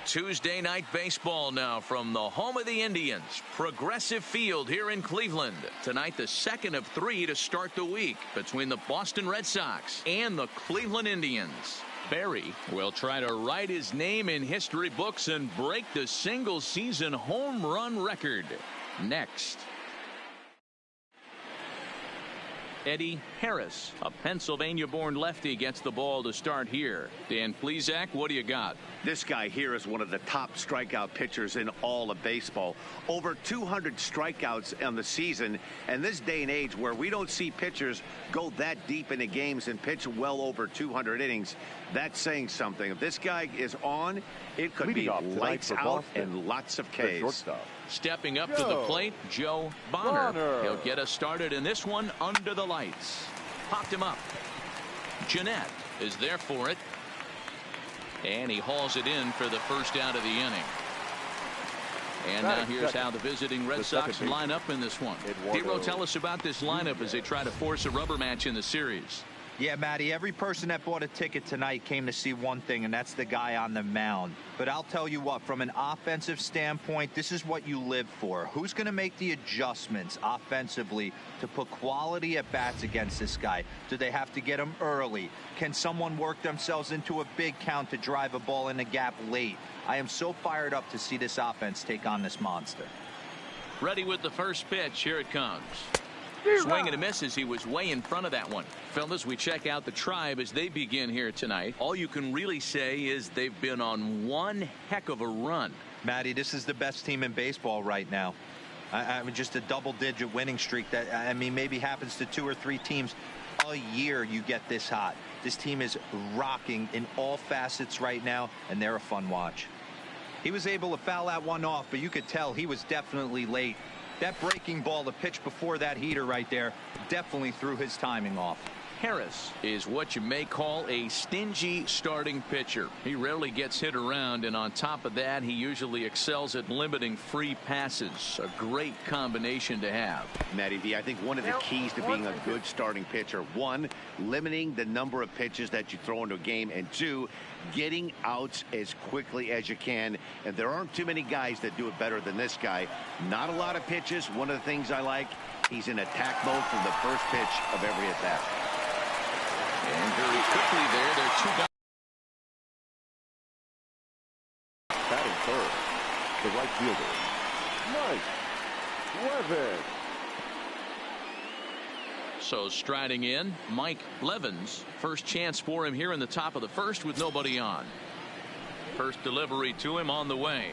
Tuesday night baseball now from the home of the Indians, Progressive Field here in Cleveland. Tonight, the second of 3 to start the week between the Boston Red Sox and the Cleveland Indians. Barry will try to write his name in history books and break the single-season home run record. Next. Eddie Harris, a Pennsylvania-born lefty, gets the ball to start here. Dan Plesac, what do you got? This guy here is one of the top strikeout pitchers in all of baseball. Over 200 strikeouts on the season. And this day and age where we don't see pitchers go that deep into games and pitch well over 200 innings, that's saying something. If this guy is on, it could be lights out and lots of Ks. Stepping up to the plate, Joe Bonner. He'll get us started in this one under the lights. Popped him up. Jeanette is there for it. And he hauls it in for the first out of the inning. And now here's how the visiting Red Sox line up in this one. Hero, tell us about this lineup as they try to force a rubber match in the series. Yeah, Matty, every person that bought a ticket tonight came to see one thing, and that's the guy on the mound. But I'll tell you what, from an offensive standpoint, this is what you live for. Who's going to make the adjustments offensively to put quality at bats against this guy? Do they have to get him early? Can someone work themselves into a big count to drive a ball in the gap late? I am so fired up to see this offense take on this monster. Ready with the first pitch. Here it comes. Swing and a miss as he was way in front of that one. Fellas, we check out the Tribe as they begin here tonight. All you can really say is they've been on one heck of a run. Matty, this is the best team in baseball right now. I mean, just a double-digit winning streak that, I mean, maybe happens to 2 or 3 teams a year. You get this hot. This team is rocking in all facets right now, and they're a fun watch. He was able to foul that one off, but you could tell he was definitely late. That breaking ball, the pitch before that heater right there, definitely threw his timing off. Harris is what you may call a stingy starting pitcher. He rarely gets hit around, and on top of that, he usually excels at limiting free passes. A great combination to have. Matty V, I think one of the keys to being a good starting pitcher, 1, limiting the number of pitches that you throw into a game, and 2, getting outs as quickly as you can. And there aren't too many guys that do it better than this guy. Not a lot of pitches. One of the things I like, he's in attack mode from the first pitch of every at bat. And very quickly there are 2 guys. Batting third, the right fielder, Mike Levin. So striding in, Mike Levins. First chance for him here in the top of the first with nobody on. First delivery to him on the way.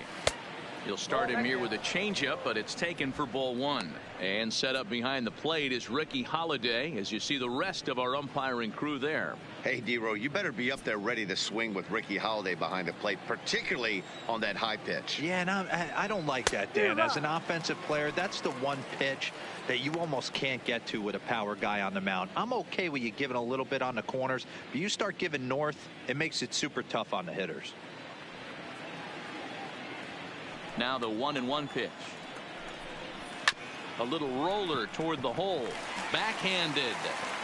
He'll start him here with a changeup, but it's taken for ball 1. And set up behind the plate is Ricky Holiday, as you see the rest of our umpiring crew there. Hey, D-Row, you better be up there ready to swing with Ricky Holiday behind the plate, particularly on that high pitch. Yeah, and I don't like that, Dan. As an offensive player, that's the one pitch that you almost can't get to with a power guy on the mound. I'm okay with you giving a little bit on the corners, but you start giving north, it makes it super tough on the hitters. Now the 1-1 pitch. A little roller toward the hole. Backhanded.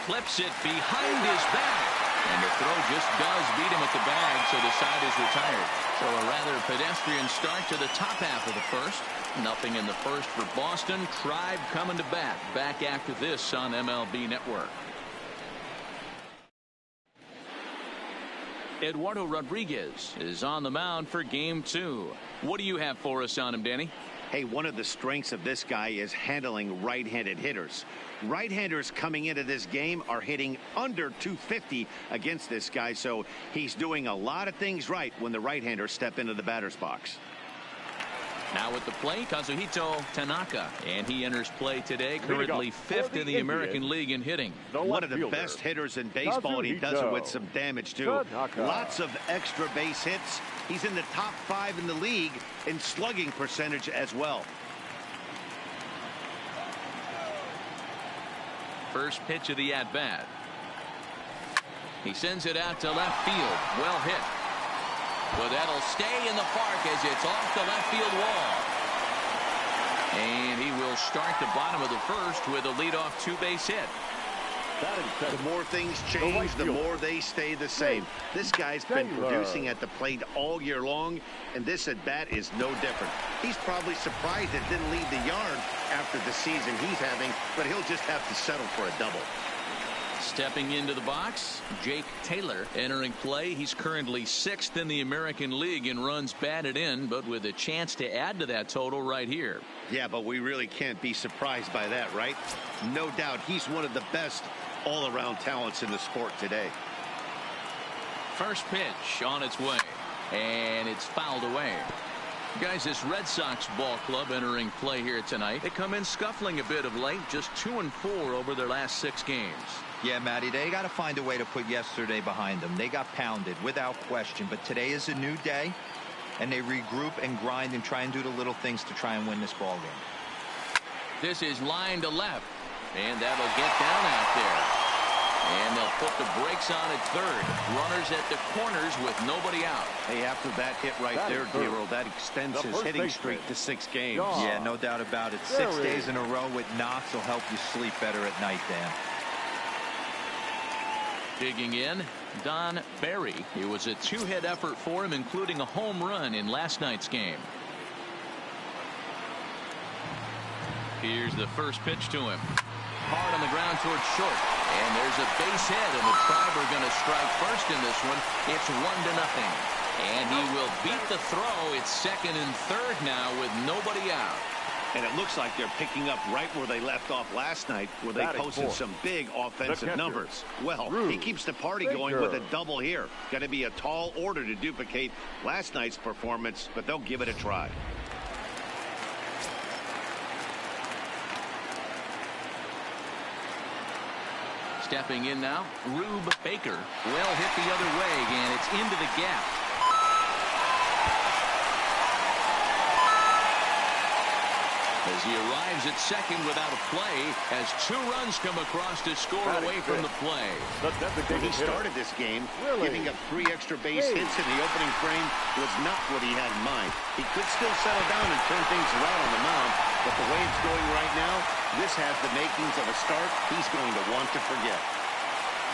Clips it behind his back. And the throw just does beat him at the bag, so the side is retired. So a rather pedestrian start to the top half of the first. Nothing in the first for Boston. Tribe coming to bat. Back after this on MLB Network. Eduardo Rodriguez is on the mound for game 2. What do you have for us on him, Danny? Hey, one of the strengths of this guy is handling right-handed hitters. Right-handers coming into this game are hitting under 250 against this guy, so he's doing a lot of things right when the right-handers step into the batter's box. Now at the plate, Kazuhito Tanaka, and he enters play today, currently 5th in the American League in hitting. One of the best hitters in baseball, and he does it with some damage too. Lots of extra base hits. He's in the top 5 in the league in slugging percentage as well. First pitch of the at-bat. He sends it out to left field. Well hit. Well, that'll stay in the park as it's off the left field wall. And he will start the bottom of the first with a leadoff 2-base hit. The more things change, the more they stay the same. This guy's been producing at the plate all year long, and this at-bat is no different. He's probably surprised it didn't leave the yard after the season he's having, but he'll just have to settle for a double. Stepping into the box, Jake Taylor entering play. He's currently 6th in the American League in runs batted in, but with a chance to add to that total right here. Yeah, but we really can't be surprised by that, right? No doubt he's one of the best all-around talents in the sport today. First pitch on its way, and it's fouled away. Guys, this Red Sox ball club entering play here tonight. They come in scuffling a bit of late, just 2-4 over their last 6 games. Yeah, Matty, they got to find a way to put yesterday behind them. They got pounded without question, but today is a new day, and they regroup and grind and try and do the little things to try and win this ball game. This is line to left, and that'll get down out there. And they'll put the brakes on at third. Runners at the corners with nobody out. Hey, after that hit right there, Dero, that extends his hitting streak to 6 games. Yeah, no doubt about it. 6 days in a row with knocks will help you sleep better at night, Dan. Digging in, Don Barry. It was a 2-hit effort for him, including a home run in last night's game. Here's the first pitch to him. Hard on the ground towards short. And there's a base hit, and the Tribe are going to strike first in this one. It's 1-0. And he will beat the throw. It's 2nd and 3rd now with nobody out. And it looks like they're picking up right where they left off last night, where they posted some big offensive numbers. Well, he keeps the party going with a double here. Going to be a tall order to duplicate last night's performance, but they'll give it a try. Stepping in now, Rube Baker. Well hit the other way, and it's into the gap. As he arrives at second without a play, as 2 runs come across to score away from the play. When he started this game, giving up 3 extra base hits in the opening frame was not what he had in mind. He could still settle down and turn things around on the mound, but the way it's going right now, this has the makings of a start he's going to want to forget.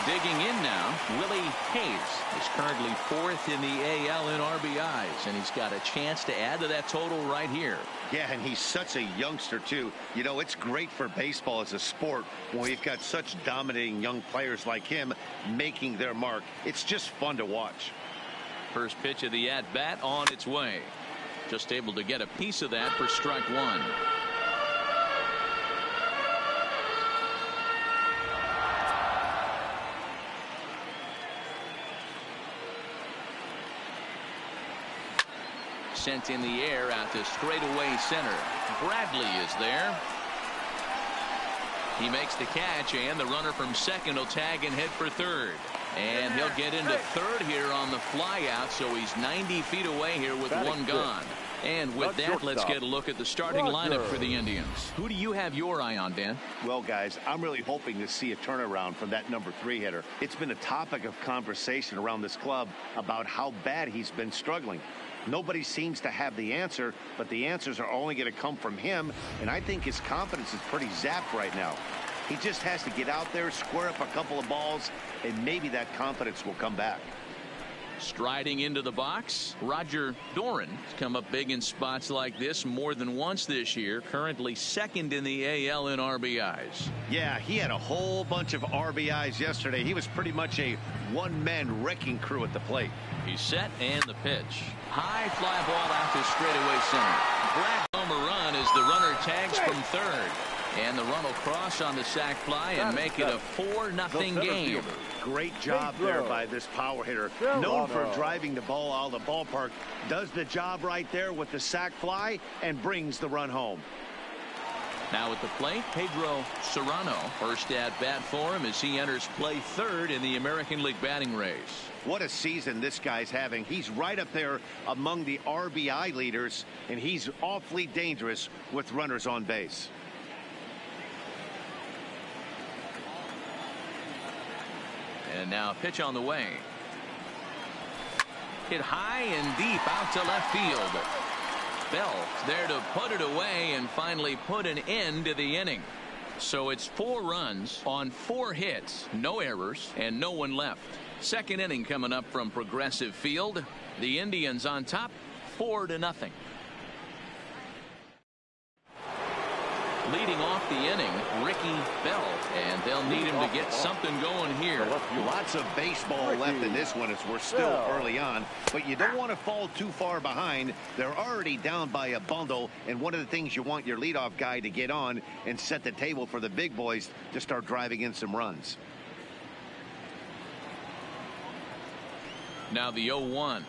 Digging in now, Willie Hayes is currently 4th in the AL in RBIs, and he's got a chance to add to that total right here. Yeah, and he's such a youngster, too. You know, it's great for baseball as a sport when we've got such dominating young players like him making their mark. It's just fun to watch. First pitch of the at-bat on its way. Just able to get a piece of that for strike 1. Sent in the air out to straightaway center. Bradley is there. He makes the catch, and the runner from second will tag and head for third. And he'll get into third here on the fly out, so he's 90 feet away here with 1 gone. And with that, let's get a look at the starting lineup for the Indians. Who do you have your eye on, Dan? Well, guys, I'm really hoping to see a turnaround from that number 3 hitter. It's been a topic of conversation around this club about how bad he's been struggling. Nobody seems to have the answer, but the answers are only going to come from him, and I think his confidence is pretty zapped right now. He just has to get out there, square up a couple of balls, and maybe that confidence will come back. Striding into the box, Roger Doran has come up big in spots like this more than once this year, currently 2nd in the AL in RBIs. Yeah, he had a whole bunch of RBIs yesterday. He was pretty much a one-man wrecking crew at the plate. He's set, and the pitch. High fly ball out to straightaway center. Brad home run as the runner tags from third. And the run will cross on the sac fly and make it a 4-0 game. Great job there by this power hitter. Known for driving the ball out of the ballpark. Does the job right there with the sac fly and brings the run home. Now at the plate, Pedro Serrano. First at bat for him as he enters play third in the American League batting race. What a season this guy's having. He's right up there among the RBI leaders, and he's awfully dangerous with runners on base. And now pitch on the way. Hit high and deep out to left field. Bell there to put it away and finally put an end to the inning. So it's 4 runs on 4 hits, no errors, and no one left. Second inning coming up from Progressive Field. The Indians on top, 4-0. Leading off the inning, Ricky Bell, and they'll need him to get something going here. Lots of baseball left in this one as we're still early on, but you don't want to fall too far behind. They're already down by a bundle, and one of the things you want your leadoff guy to get on and set the table for the big boys to start driving in some runs. Now the 0-1.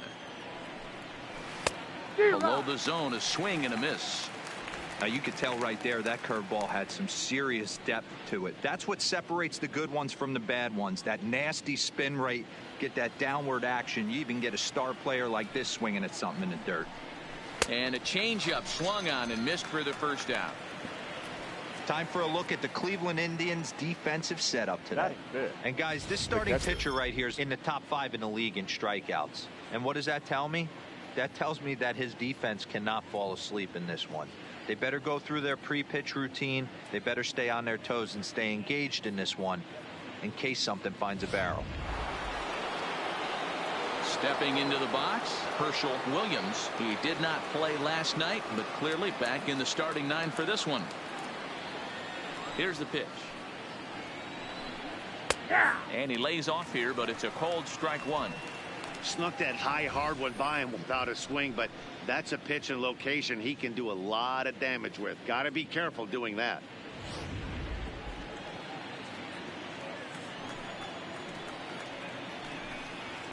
Below the zone, a swing and a miss. Now you could tell right there that curveball had some serious depth to it. That's what separates the good ones from the bad ones. That nasty spin rate, get that downward action. You even get a star player like this swinging at something in the dirt. And a changeup swung on and missed for the first out. Time for a look at the Cleveland Indians defensive setup today. And guys, this starting pitcher right here is in the top 5 in the league in strikeouts. And what does that tell me? That tells me that his defense cannot fall asleep in this one. They better go through their pre-pitch routine. They better stay on their toes and stay engaged in this one in case something finds a barrel. Stepping into the box, Herschel Williams. He did not play last night, but clearly back in the starting 9 for this one. Here's the pitch. And he lays off here, but it's a cold strike 1. Snuck that high hard one by him without a swing, but that's a pitch and location he can do a lot of damage with. Got to be careful doing that.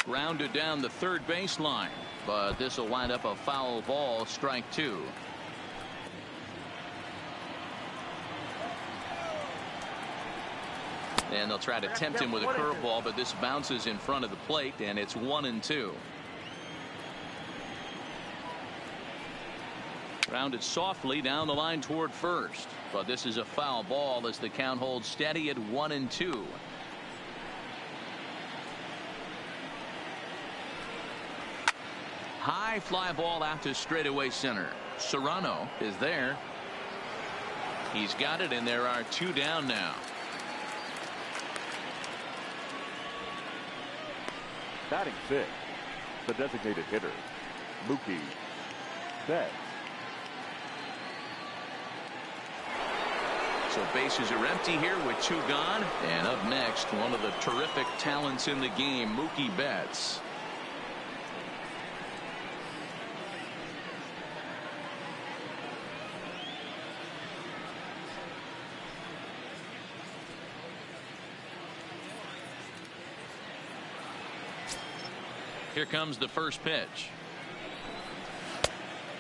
Grounded down the third baseline, but this will wind up a foul ball, strike 2. And they'll try to tempt him with a curveball, but this bounces in front of the plate, and it's 1-2. Grounded softly down the line toward first, but this is a foul ball as the count holds steady at 1-2. High fly ball out to straightaway center. Serrano is there. He's got it, and there are 2 down now. Batting 6th, the designated hitter, Mookie Betts. So bases are empty here with 2 gone. And up next, one of the terrific talents in the game, Mookie Betts. Here comes the first pitch.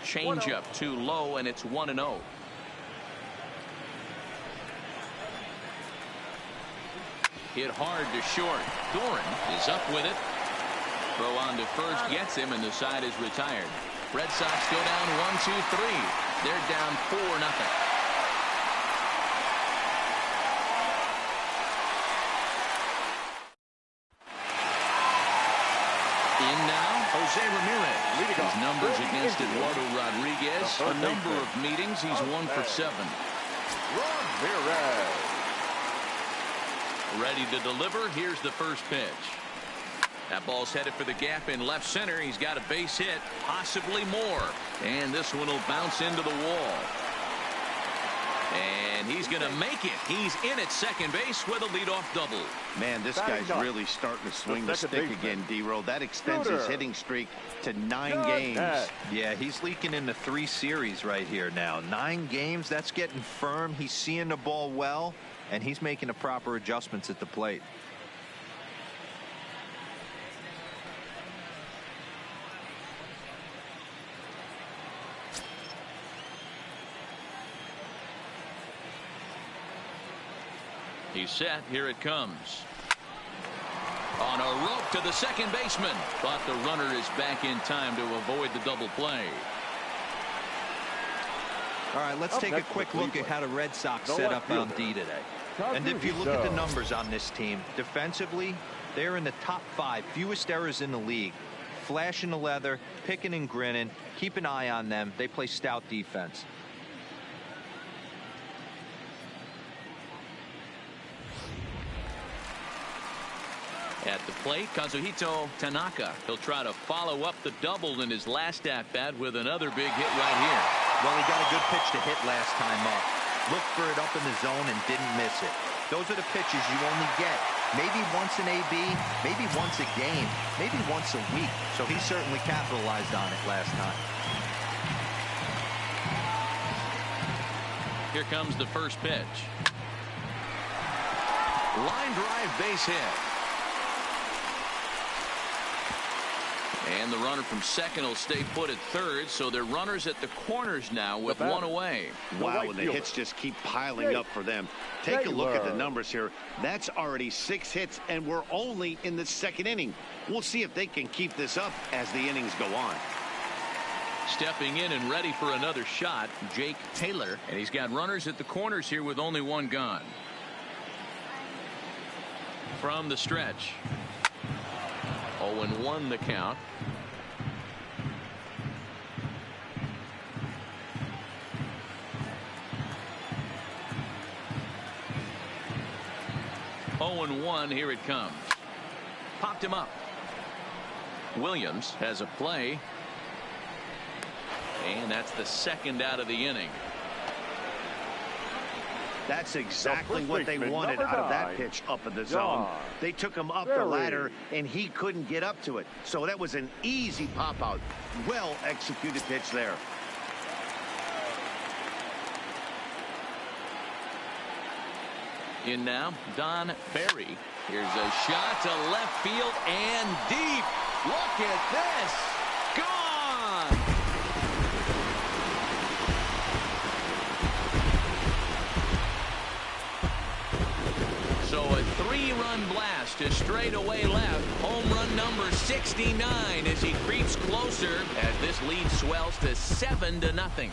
Changeup too low, and it's 1-0. Hit hard to short. Doran is up with it. Throw on to first gets him, and the side is retired. Red Sox go down 1-2-3. They're down 4-0. Jose Ramirez. His numbers against Eduardo Rodriguez. A number of meetings. He's 1 for 7. Ramirez. Ready to deliver. Here's the first pitch. That ball's headed for the gap in left center. He's got a base hit, possibly more. And this one will bounce into the wall. And he's going to make it. He's in at second base with a leadoff double. Man, this guy's really starting to swing the stick again, D-Roll. That extends his hitting streak to 9 games. Yeah, he's leaking into 3 series right here now. 9 games, that's getting firm. He's seeing the ball well, and he's making the proper adjustments at the plate. He's set. Here it comes. On a rope to the second baseman, but the runner is back in time to avoid the double play. All right, let's take a quick look at how the Red Sox set up on D today. And if you look at the numbers on this team, defensively, they're in the top 5, fewest errors in the league. Flashing the leather, picking and grinning. Keep an eye on them. They play stout defense. At the plate, Kazuhito Tanaka. He'll try to follow up the double in his last at-bat with another big hit right here. Well, he got a good pitch to hit last time up. Looked for it up in the zone and didn't miss it. Those are the pitches you only get maybe once in AB, maybe once a game, maybe once a week. So he certainly capitalized on it last time. Here comes the first pitch. Line drive, base hit. And the runner from second will stay put at third, so they're runners at the corners now with one away. Wow, and the hits just keep piling up for them. Take a look at the numbers here. That's already 6 hits, and we're only in the second inning. We'll see if they can keep this up as the innings go on. Stepping in and ready for another shot, Jake Taylor. And he's got runners at the corners here with only one gone. From the stretch. 0-1 the count. Oh-1, here it comes. Popped him up. Williams has a play. And that's the second out of the inning. That's exactly what they wanted out of that pitch up in the zone. They took him up the ladder, and he couldn't get up to it. So that was an easy pop-out. Well-executed pitch there. In now, Don Barry. Here's a shot to left field and deep. Look at this. Gone. So a 3-run blast to straightaway left. Home run number 69 as he creeps closer as this lead swells to 7-0.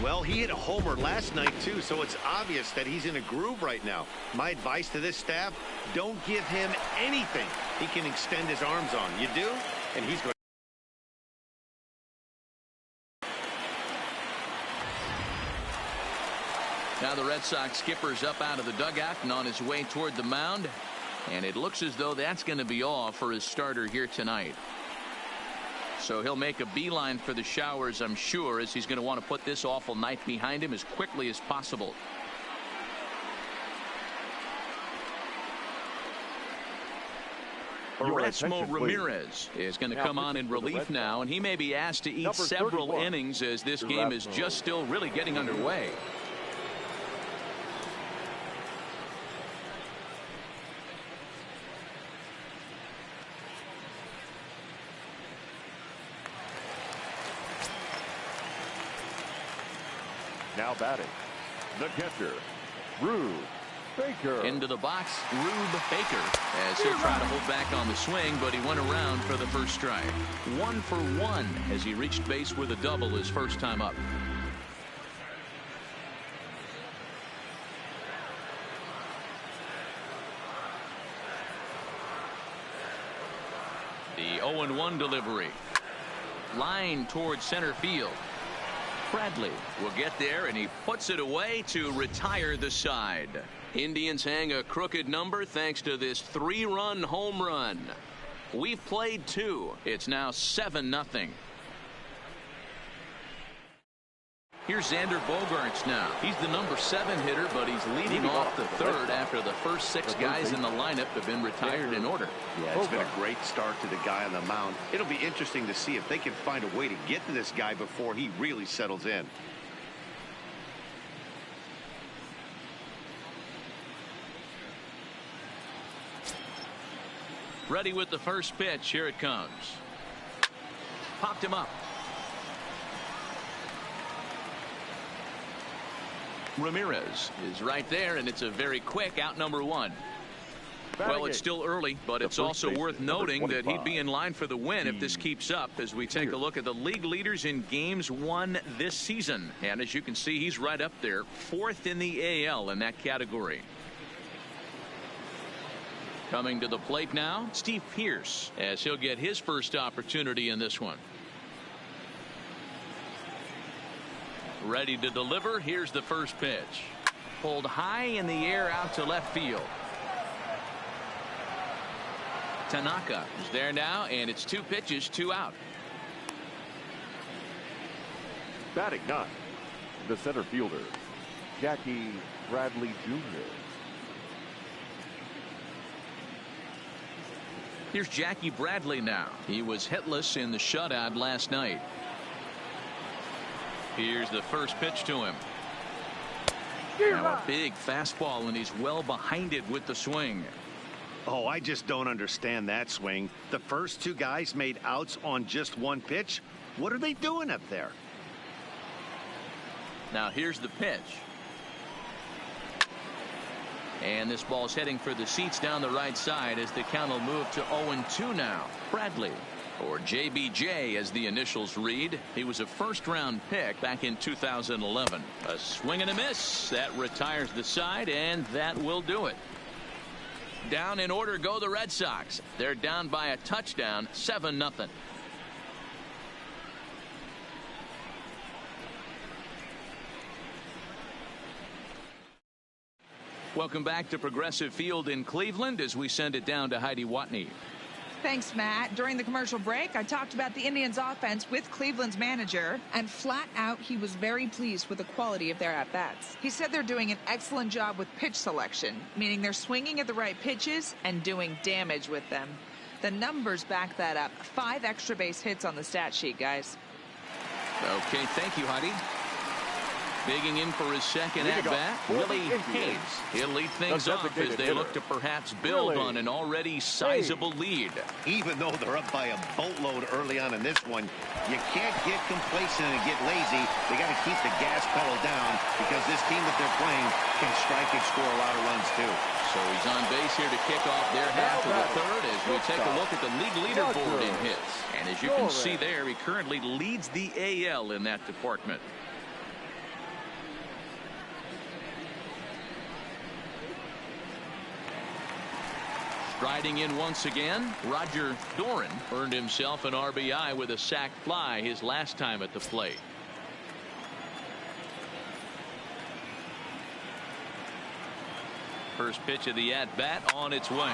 Well, he hit a homer last night, too, so it's obvious that he's in a groove right now. My advice to this staff, don't give him anything he can extend his arms on. You do, and he's going. Now the Red Sox skipper's up out of the dugout and on his way toward the mound. And it looks as though that's going to be all for his starter here tonight. So he'll make a beeline for the showers, I'm sure, as he's going to want to put this awful night behind him as quickly as possible. Erasmo Ramirez is going to come on in relief now, and he may be asked to eat several innings as this game is just still really getting underway. Now batting, the catcher, Rube Baker. Into the box, Rube Baker, as he'll try to hold back on the swing, but he went around for the first strike. 1 for 1 as he reached base with a double his first time up. The 0-1 delivery. Line towards center field. Bradley will get there, and he puts it away to retire the side. Indians hang a crooked number thanks to this 3-run home run. We've played 2. It's now 7-0. Here's Xander Bogaerts now. He's the number 7 hitter, but he's leading off the third after the first 6 guys in the lineup have been retired in order. Yeah, it's been a great start to the guy on the mound. It'll be interesting to see if they can find a way to get to this guy before he really settles in. Ready with the first pitch. Here it comes. Popped him up. Ramirez is right there, and it's a very quick out number 1. Well, it's still early, but it's also worth noting that he'd be in line for the win if this keeps up as we take a look at the league leaders in games won this season. And as you can see, he's right up there, 4th in the AL in that category. Coming to the plate now, Steve Pearce, as he'll get his first opportunity in this one. Ready to deliver. Here's the first pitch. pulled high in the air out to left field. Tanaka is there now, and it's 2 pitches, 2 out. Batting 9, the center fielder, Jackie Bradley Jr. Here's Jackie Bradley now. He was hitless in the shutout last night. Here's the first pitch to him. Now a big fastball, and he's well behind it with the swing. Oh, I just don't understand that swing. The first 2 guys made outs on just 1 pitch. What are they doing up there? Now here's the pitch. And this ball's heading for the seats down the right side as the count will move to 0-2 now. Bradley, or JBJ as the initials read. He was a first-round pick back in 2011. A swing and a miss. That retires the side, and that will do it. Down in order go the Red Sox. They're down by a touchdown, 7-0. Welcome back to Progressive Field in Cleveland as we send it down to Heidi Watney. Thanks, Matt. During the commercial break, I talked about the Indians' offense with Cleveland's manager, and flat out, he was very pleased with the quality of their at-bats. He said they're doing an excellent job with pitch selection, meaning they're swinging at the right pitches and doing damage with them. The numbers back that up. 5 extra base hits on the stat sheet, guys. Okay, thank you, Heidi. Digging in for his second at-bat, Willie Hayes. He'll lead things off as they look to perhaps build on an already sizable lead. Even though they're up by a boatload early on in this one, you can't get complacent and get lazy. They got to keep the gas pedal down because this team that they're playing can strike and score a lot of runs too. So he's on base here to kick off their half of the third as we take a look at the league leaderboard in hits. And as you can see there, he currently leads the AL in that department. Striding in once again, Roger Doran earned himself an RBI with a sac fly his last time at the plate. First pitch of the at-bat on its way.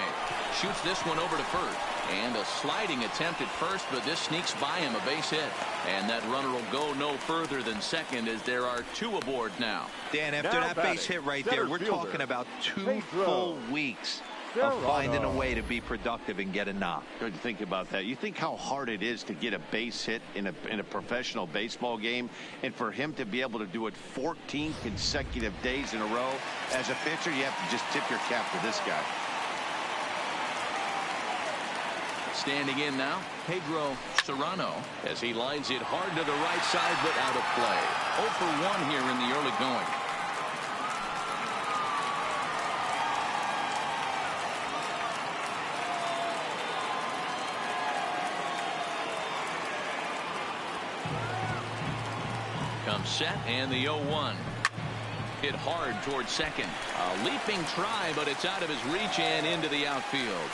Shoots this one over to first. And a sliding attempt at first, but this sneaks by him, a base hit. And that runner will go no further than second as there are 2 aboard now. Dan, after that base hit right there, we're talking about 2 full weeks of finding a way to be productive and get a knock. Good to think about that. You think how hard it is to get a base hit in a professional baseball game, and for him to be able to do it 14 consecutive days in a row. As a pitcher, you have to just tip your cap to this guy. Standing in now, Pedro Serrano as he lines it hard to the right side but out of play. 0 for 1 here in the early going. Comes set and the 0-1. Hit hard towards second. A leaping try, but it's out of his reach and into the outfield.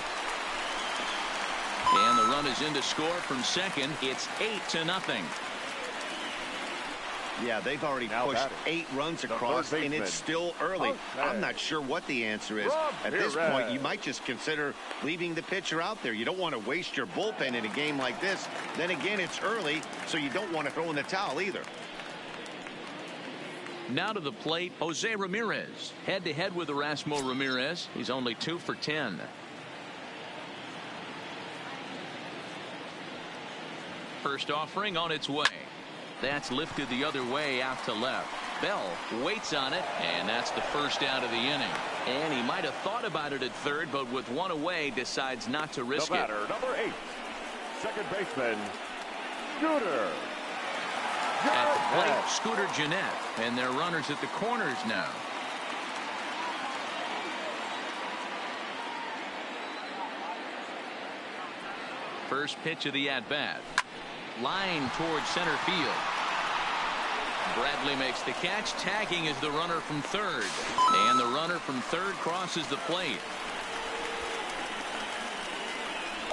And the run is in to score from second. It's 8-0. Yeah, they've already pushed 8 runs across, and it's still early. I'm not sure what the answer is. At this point, you might just consider leaving the pitcher out there. You don't want to waste your bullpen in a game like this. Then again, it's early, so you don't want to throw in the towel either. Now to the plate, Jose Ramirez. Head-to-head with Erasmo Ramirez. He's only 2 for 10. First offering on its way. That's lifted the other way out to left. Bell waits on it, and that's the first out of the inning. And he might have thought about it at third, but with 1 away, decides not to risk the batter, number 8, second baseman, Scooter. At the plate, Scooter Jeanette, and their runners at the corners now. First pitch of the at-bat. Line towards center field. Bradley makes the catch. Tagging is the runner from third. And the runner from third crosses the plate.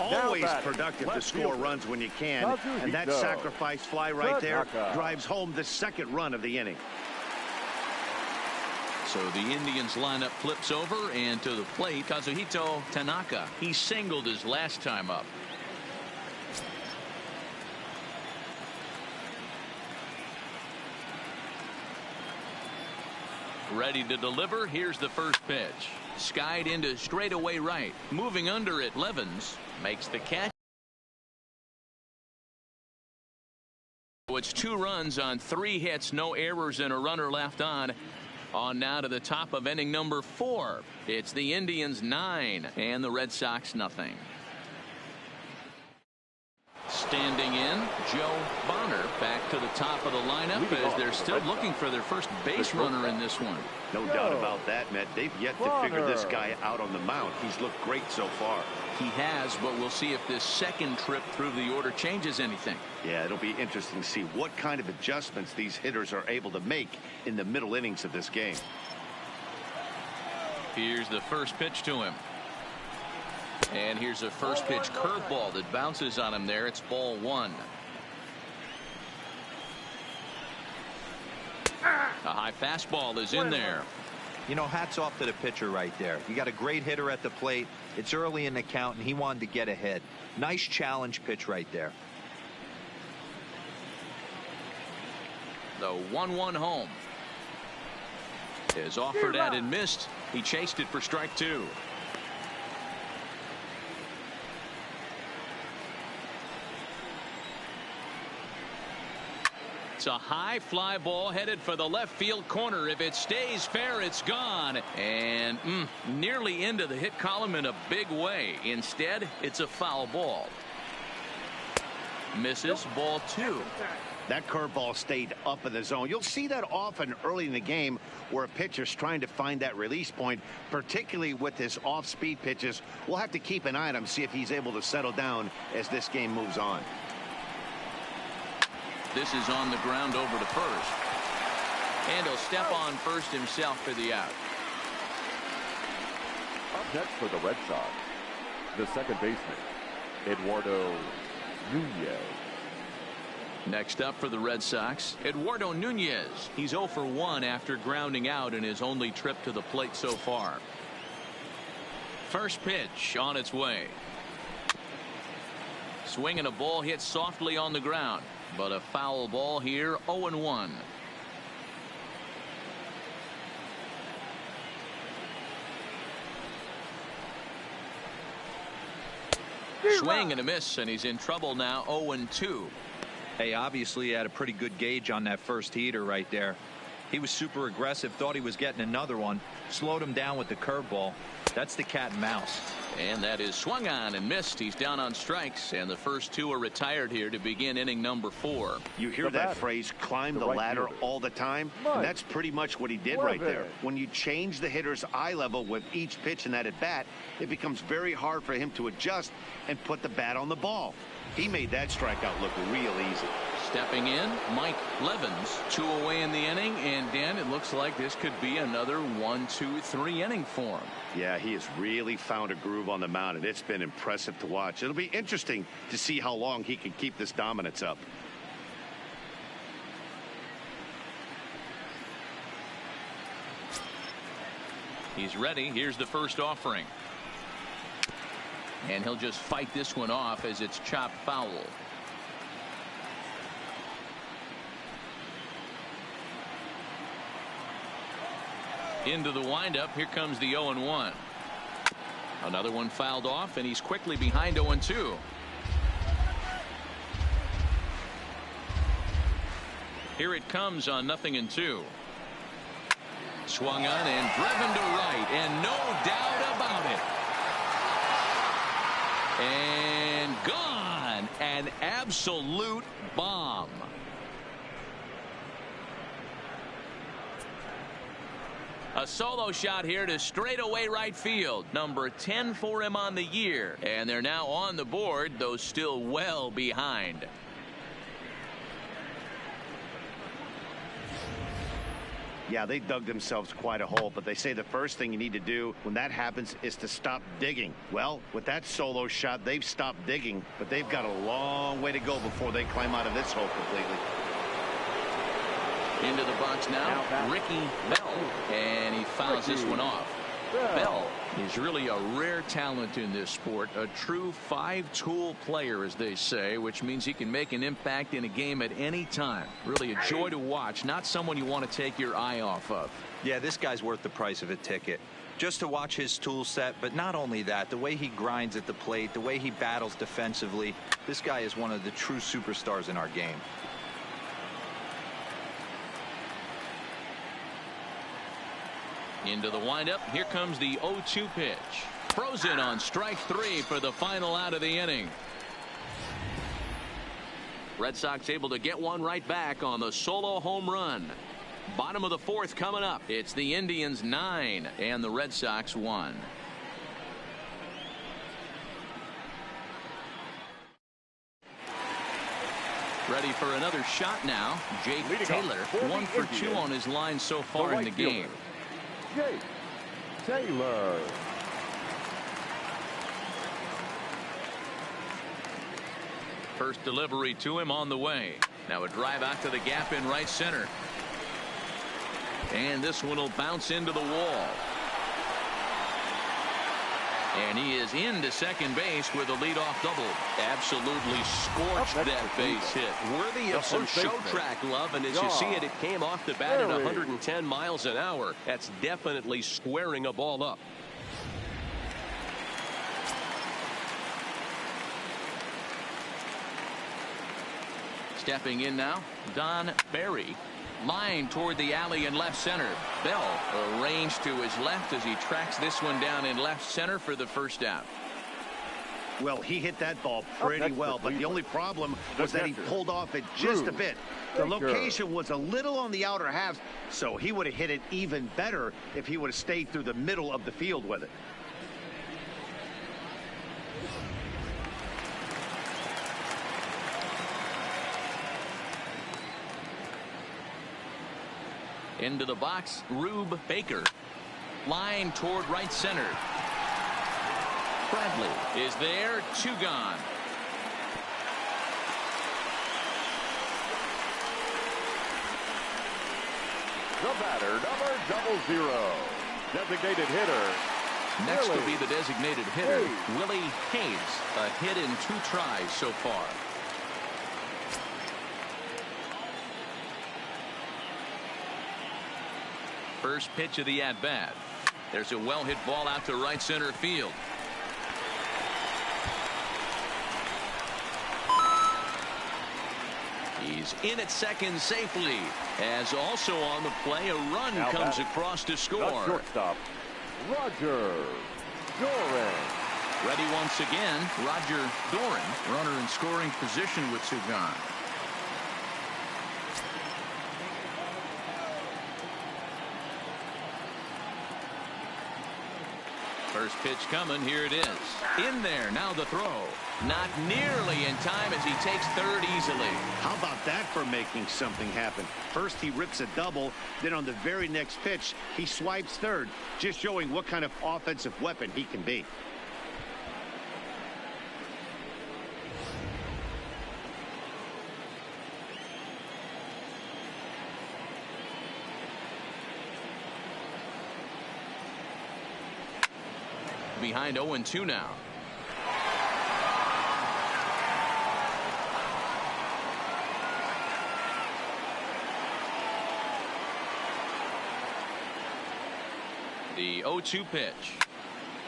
Always productive to score runs when you can, and that sacrifice fly right there drives home the second run of the inning. So the Indians lineup flips over, and to the plate, Kazuhito Tanaka. He singled his last time up. Ready to deliver. Here's the first pitch. Skied into straightaway right. Moving under it, Levens makes the catch. It's 2 runs on 3 hits, no errors, and a runner left on. On now to the top of inning number 4. It's the Indians 9 and the Red Sox nothing. Standing in, Joe Bonner back to the top of the lineup as they're still looking for their first base runner in this one. No doubt about that, Matt. They've yet to figure this guy out on the mound. He's looked great so far. He has, but we'll see if this second trip through the order changes anything. Yeah, it'll be interesting to see what kind of adjustments these hitters are able to make in the middle innings of this game. Here's the first pitch to him. And here's a first pitch curveball that bounces on him there. It's ball 1. A high fastball is in there. You know, hats off to the pitcher right there. You got a great hitter at the plate. It's early in the count, and he wanted to get ahead. Nice challenge pitch right there. The 1-1 home is offered at and missed. He chased it for strike 2. It's a high fly ball headed for the left field corner. If it stays fair, it's gone. And nearly into the hit column in a big way. Instead, it's a foul ball. Misses, ball 2. That curveball stayed up in the zone. You'll see that often early in the game where a pitcher's trying to find that release point, particularly with his off-speed pitches. We'll have to keep an eye on him, see if he's able to settle down as this game moves on. This is on the ground over to first. And he'll step on first himself for the out. Up next for the Red Sox, the second baseman, Eduardo Nunez. Next up for the Red Sox, Eduardo Nunez. He's 0 for 1 after grounding out in his only trip to the plate so far. First pitch on its way. Swinging a ball hit softly on the ground. But a foul ball here, 0-1. Swing and a miss, and he's in trouble now, 0-2. Hey, obviously he had a pretty good gauge on that first heater right there. He was super aggressive, thought he was getting another one, slowed him down with the curveball. That's the cat and mouse. And that is swung on and missed. He's down on strikes, and the first 2 are retired here to begin inning number 4. You hear that phrase, climb the ladder, all the time, and that's pretty much what he did right there. When you change the hitter's eye level with each pitch in that at bat, it becomes very hard for him to adjust and put the bat on the ball. He made that strikeout look real easy. Stepping in, Mike Levens, 2 away in the inning, and Dan, it looks like this could be another 1-2-3 inning for him. Yeah, he has really found a groove on the mound, and it's been impressive to watch. It'll be interesting to see how long he can keep this dominance up. He's ready. Here's the first offering. And he'll just fight this one off as it's chopped foul. Into the windup. Here comes the 0-1. Another one fouled off, and he's quickly behind 0-2. Here it comes on 0-2. Swung on and driven to right, and no doubt about it. And gone. An absolute bomb. A solo shot here to straightaway right field. Number 10 for him on the year. And they're now on the board, though still well behind. Yeah, they dug themselves quite a hole, but they say the first thing you need to do when that happens is to stop digging. Well, with that solo shot, they've stopped digging, but they've got a long way to go before they climb out of this hole completely. Into the box now, Ricky Bell, and he fouls this one off. Bell is really a rare talent in this sport, a true five-tool player, as they say, which means he can make an impact in a game at any time. Really a joy to watch, not someone you want to take your eye off of. Yeah, this guy's worth the price of a ticket. Just to watch his tool set, but not only that, the way he grinds at the plate, the way he battles defensively, this guy is one of the true superstars in our game. Into the windup. Here comes the 0-2 pitch. Frozen on strike three for the final out of the inning. Red Sox able to get one right back on the solo home run. Bottom of the fourth coming up. It's the Indians 9 and the Red Sox 1. Ready for another shot now. Jake Taylor, 1 for 2 on his line so far in the game. Jake Taylor. First delivery to him on the way. Now a drive out to the gap in right center. And this one will bounce into the wall. And he is into second base with a leadoff double. Absolutely scorched that base hit. Worthy of some show track love, and as you see it, it came off the bat at 110 miles an hour. That's definitely squaring a ball up. Stepping in now, Don Barry. Line toward the alley in left center. Bell arranged to his left as he tracks this one down in left center for the first out. Well, he hit that ball pretty well, but the only problem was that he pulled off it just a bit. The location was a little on the outer half, so he would have hit it even better if he would have stayed through the middle of the field with it. Into the box, Rube Baker. Line toward right center. Bradley is there, 2 gone. The batter, number 00. Designated hitter. Next will be the designated hitter, Willie Hayes. A hit in 2 tries so far. First pitch of the at-bat. There's a well-hit ball out to right center field. He's in at second safely. As also on the play, a run comes across to score. The shortstop, Roger Doran. Ready once again, Roger Doran. Runner in scoring position with 2 gone. First pitch coming. Here it is. In there. Now the throw. Not nearly in time as he takes third easily. How about that for making something happen? First he rips a double. Then on the very next pitch he swipes third. Just showing what kind of offensive weapon he can be. Behind 0-2 now. The 0-2 pitch.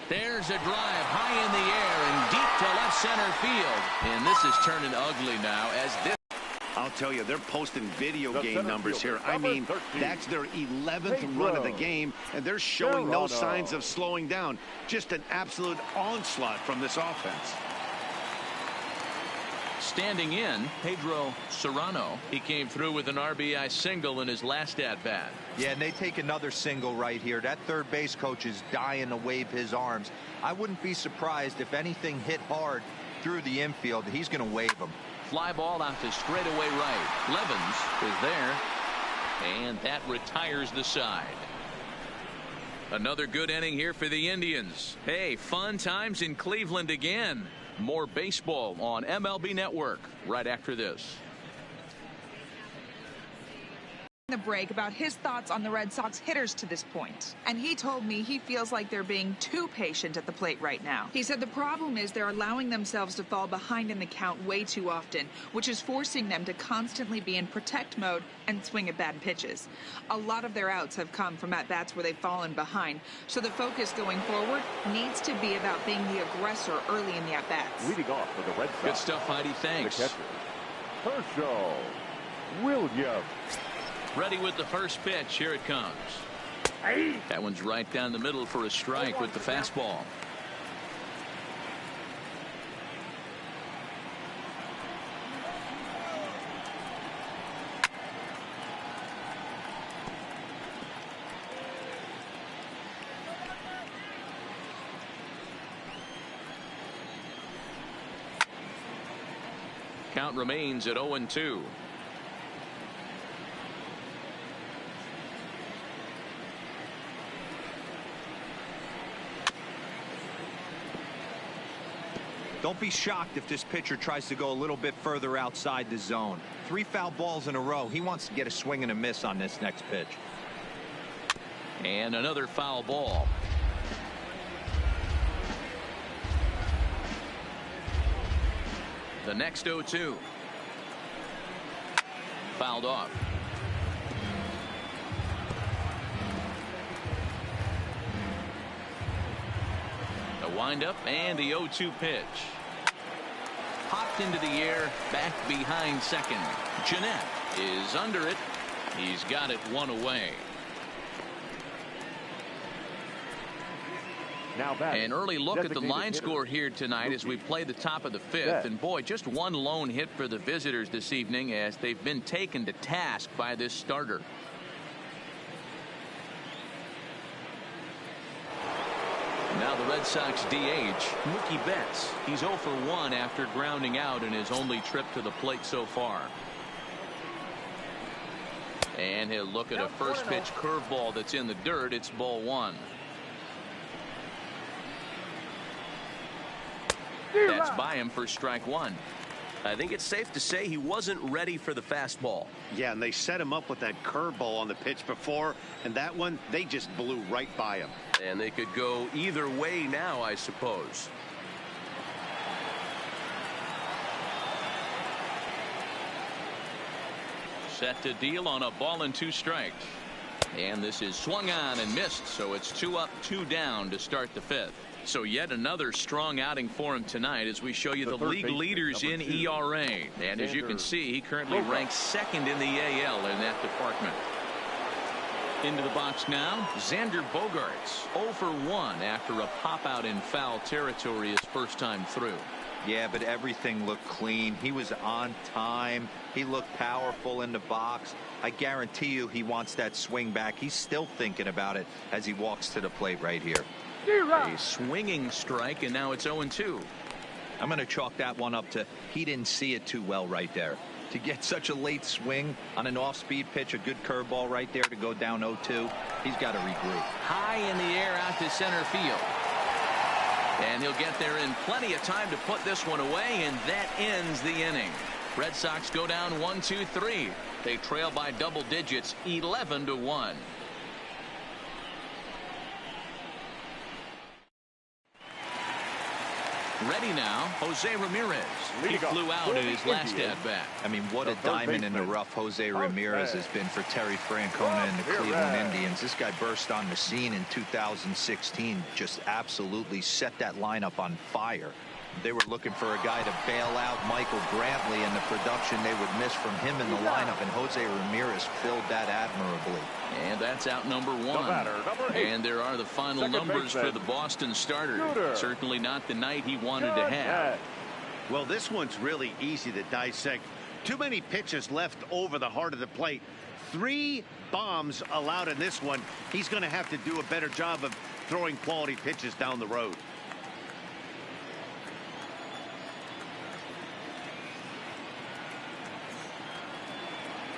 There's a drive high in the air and deep to left center field. And this is turning ugly now as this. I'll tell you, they're posting video game numbers here. I mean, that's their 11th run of the game, and they're showing no signs of slowing down. Just an absolute onslaught from this offense. Standing in, Pedro Serrano. He came through with an RBI single in his last at-bat. Yeah, and they take another single right here. That third base coach is dying to wave his arms. I wouldn't be surprised if anything hit hard through the infield. He's going to wave them. Fly ball out to straightaway right. Levens is there, and that retires the side. Another good inning here for the Indians. Hey, fun times in Cleveland again. More baseball on MLB Network right after this. the break about his thoughts on the Red Sox hitters to this point. And he told me he feels like they're being too patient at the plate right now. He said the problem is they're allowing themselves to fall behind in the count way too often, which is forcing them to constantly be in protect mode and swing at bad pitches. A lot of their outs have come from at-bats where they've fallen behind, so the focus going forward needs to be about being the aggressor early in the at-bats. Leading off for the Red Sox. Good stuff, Heidi. Thanks. The catcher, Herschel Williams. Ready with the first pitch. Here it comes. That one's right down the middle for a strike with the fastball. Count remains at 0-2. Don't be shocked if this pitcher tries to go a little bit further outside the zone. 3 foul balls in a row. He wants to get a swing and a miss on this next pitch. And another foul ball. The next 0-2. Fouled off. The windup and the 0-2 pitch. Popped into the air, back behind second. Jeanette is under it. He's got it one away. Now back. An early look at the line score here tonight as we play the top of the 5th. And boy, just one lone hit for the visitors this evening as they've been taken to task by this starter. Now the Red Sox DH, Mookie Betts. He's 0 for 1 after grounding out in his only trip to the plate so far. And he'll look at a first pitch curveball that's in the dirt. It's ball 1. That's by him for strike 1. I think it's safe to say he wasn't ready for the fastball. Yeah, and they set him up with that curveball on the pitch before, and that one, they just blew right by him. And they could go either way now, I suppose. Set to deal on a ball and 2 strikes. And this is swung on and missed, so it's 2 up, 2 down to start the 5th. So yet another strong outing for him tonight as we show you the league leaders in ERA. And as you can see, he currently ranks 2nd in the AL in that department. Into the box now, Xander Bogaerts, 0 for 1 after a pop out in foul territory his first time through. Yeah, but everything looked clean. He was on time. He looked powerful in the box. I guarantee you he wants that swing back. He's still thinking about it as he walks to the plate right here. A swinging strike, and now it's 0-2. I'm going to chalk that one up to he didn't see it too well right there. To get such a late swing on an off-speed pitch, a good curveball right there to go down 0-2, he's got to regroup. High in the air out to center field. And he'll get there in plenty of time to put this one away, and that ends the inning. Red Sox go down 1-2-3. They trail by double digits, 11-1. Ready now, Jose Ramirez. He flew out in his last at-bat. I mean, what a diamond in the rough Jose Ramirez has been for Terry Francona and the Cleveland Indians. This guy burst on the scene in 2016, just absolutely set that lineup on fire. They were looking for a guy to bail out Michael Brantley, and the production they would miss from him in the lineup, and Jose Ramirez filled that admirably. And that's out number 1. And there are the final numbers for the Boston starter. Certainly not the night he wanted to have. Well, this one's really easy to dissect. Too many pitches left over the heart of the plate. 3 bombs allowed in this one. He's going to have to do a better job of throwing quality pitches down the road.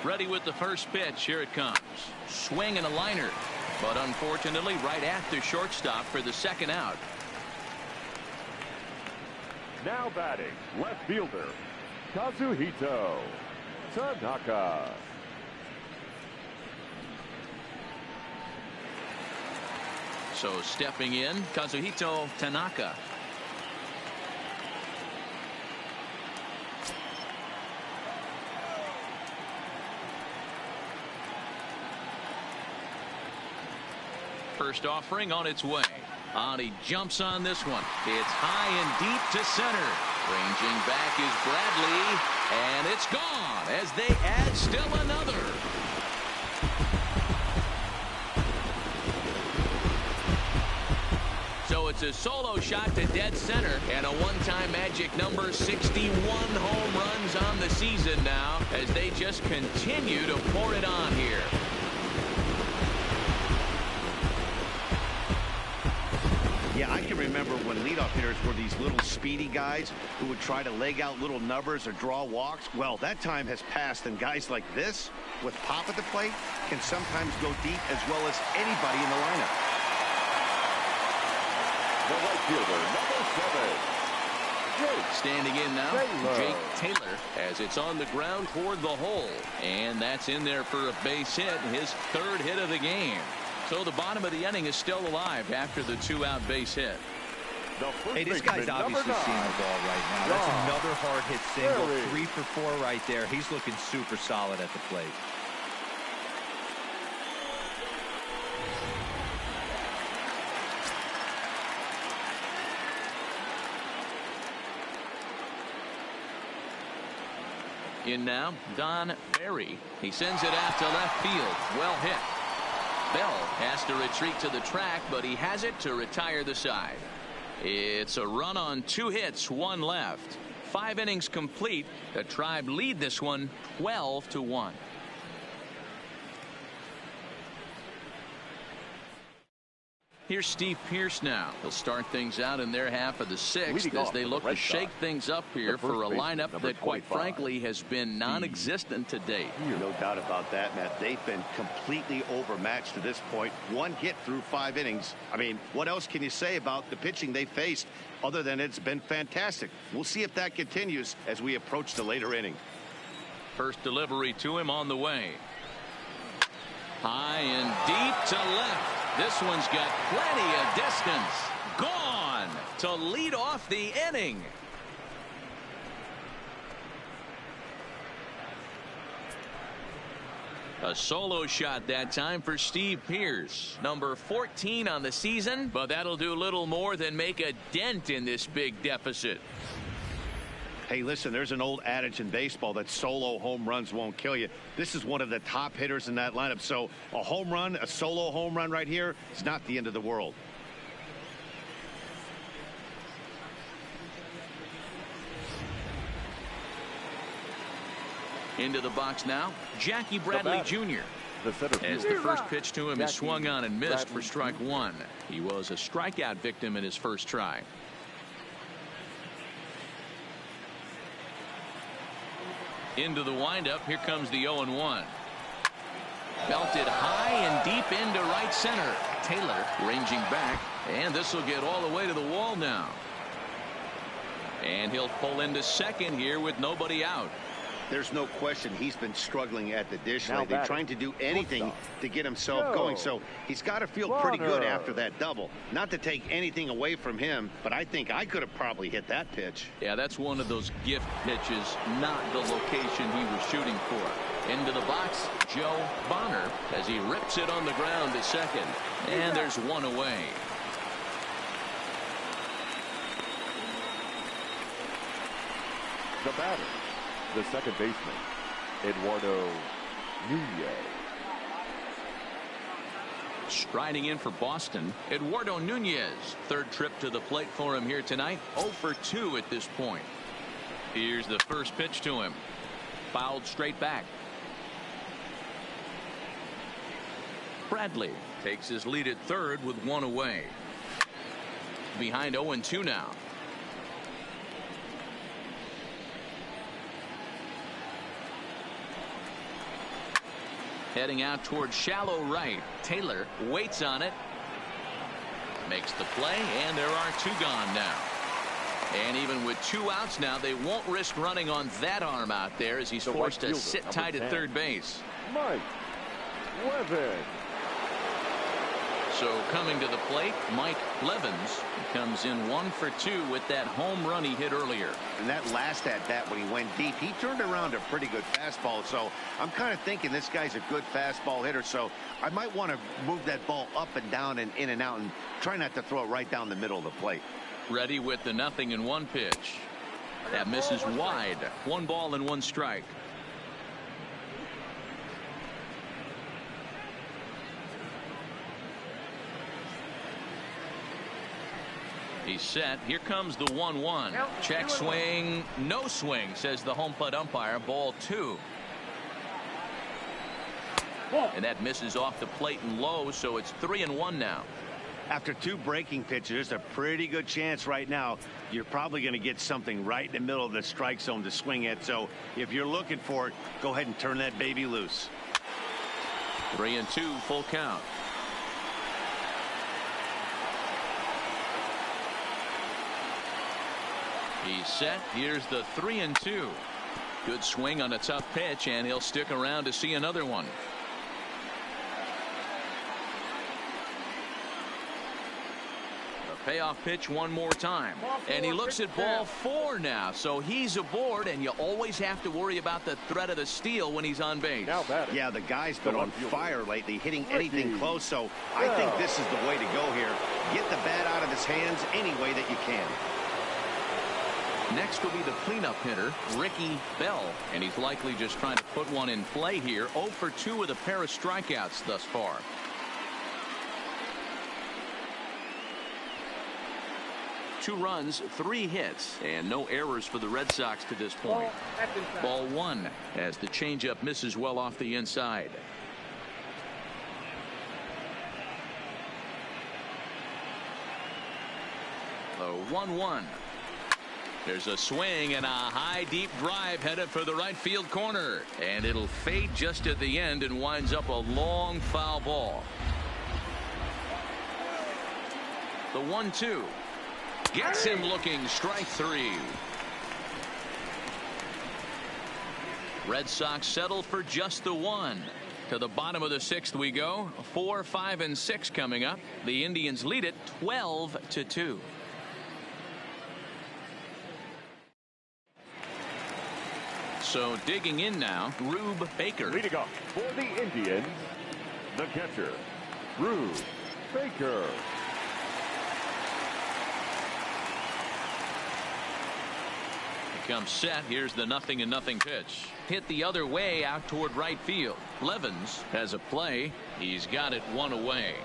Ready with the first pitch. Here it comes. Swing and a liner. But unfortunately, right at the shortstop for the second out. Now batting, left fielder, Kazuhito Tanaka. So stepping in, Kazuhito Tanaka. First offering on its way. He jumps on this one. It's high and deep to center. Ranging back is Bradley, and it's gone as they add still another. So it's a solo shot to dead center and a one-time magic number 61 home runs on the season now as they just continue to pour it on here. Yeah, I can remember when leadoff hitters were these little speedy guys who would try to leg out little numbers or draw walks. Well, that time has passed, and guys like this, with pop at the plate, can sometimes go deep as well as anybody in the lineup. The right fielder, number 7. Standing in now, Jake Taylor, as it's on the ground toward the hole. And that's in there for a base hit, his third hit of the game. So the bottom of the inning is still alive after the 2-out base hit. Hey, this guy's obviously seeing the ball right now. That's another hard hit single. 3 for 4 right there. He's looking super solid at the plate. In now, Don Berry. He sends it out to left field. Well hit. Bell has to retreat to the track, but he has it to retire the side. It's a run on 2 hits, 1 left. 5 innings complete. The Tribe lead this one 12-1. Here's Steve Pearce now. He'll start things out in their half of the 6th as they look to shake things up here for a lineup that, quite frankly, has been non-existent to date. No doubt about that, Matt. They've been completely overmatched to this point. 1 hit through 5 innings. I mean, what else can you say about the pitching they faced other than it's been fantastic? We'll see if that continues as we approach the later inning. First delivery to him on the way. High and deep to left. This one's got plenty of distance. Gone to lead off the inning. A solo shot that time for Steve Pearce. Number 14 on the season, but that'll do little more than make a dent in this big deficit. Hey, listen, there's an old adage in baseball that solo home runs won't kill you. This is one of the top hitters in that lineup. So a home run, a solo home run right here, is not the end of the world. Into the box now, Jackie Bradley Jr. As the first pitch to him is swung on and missed for strike 1. He was a strikeout victim in his first try. Into the windup. Here comes the 0-1. Belted high and deep into right center. Taylor ranging back, and this will get all the way to the wall now. And he'll pull into second here with nobody out. There's no question he's been struggling at the dish lately, trying to do anything to get himself going. So he's got to feel pretty good after that double. Not to take anything away from him, but I think I could have probably hit that pitch. Yeah, that's one of those gift pitches, not the location he was shooting for. Into the box, Joe Bonner, as he rips it on the ground to second. And there's 1 away. The batter, the second baseman, Eduardo Nunez. Striding in for Boston, Eduardo Nunez. Third trip to the plate for him here tonight. 0 for 2 at this point. Here's the first pitch to him. Fouled straight back. Bradley takes his lead at third with 1 away. Behind 0-2 now. Heading out towards shallow right. Taylor waits on it. Makes the play, and there are 2 gone now. And even with 2 outs now, they won't risk running on that arm out there as he's forced to sit tight at third base. Mike Levin. So coming to the plate, Mike Levens. He comes in 1 for 2 with that home run he hit earlier. And that last at bat when he went deep, he turned around a pretty good fastball. So I'm kind of thinking this guy's a good fastball hitter. So I might want to move that ball up and down and in and out and try not to throw it right down the middle of the plate. Ready with the 0-1 pitch. That misses wide. 1 ball and 1 strike. He's set. Here comes the 1-1. Check swing. No swing, says the home plate umpire. Ball 2. And that misses off the plate and low, so it's 3-1 now. After 2 breaking pitches, there's a pretty good chance right now you're probably going to get something right in the middle of the strike zone to swing at. So if you're looking for it, go ahead and turn that baby loose. 3-2, full count. He's set. Here's the 3-2. Good swing on a tough pitch, and he'll stick around to see another one. A payoff pitch one more time. And he looks at ball 4 now. So he's aboard, and you always have to worry about the threat of the steal when he's on base. Yeah, the guy's been on fire lately, hitting anything close. So I think this is the way to go here. Get the bat out of his hands any way that you can. Next will be the cleanup hitter, Ricky Bell, and he's likely just trying to put one in play here. 0 for 2 with a pair of strikeouts thus far. Two runs, 3 hits, and no errors for the Red Sox to this point. Ball 1 as the changeup misses well off the inside. The 1-1. There's a swing and a high deep drive headed for the right field corner, and it'll fade just at the end and winds up a long foul ball. The 1-2 gets him looking. Strike 3. Red Sox settle for just the 1. To the bottom of the 6th we go. 4, 5, and 6 coming up. The Indians lead it 12-2. So digging in now, Rube Baker. Leading off for the Indians, the catcher, Rube Baker. He comes set. Here's the 0-0 pitch. Hit the other way out toward right field. Levens has a play. He's got it 1 away.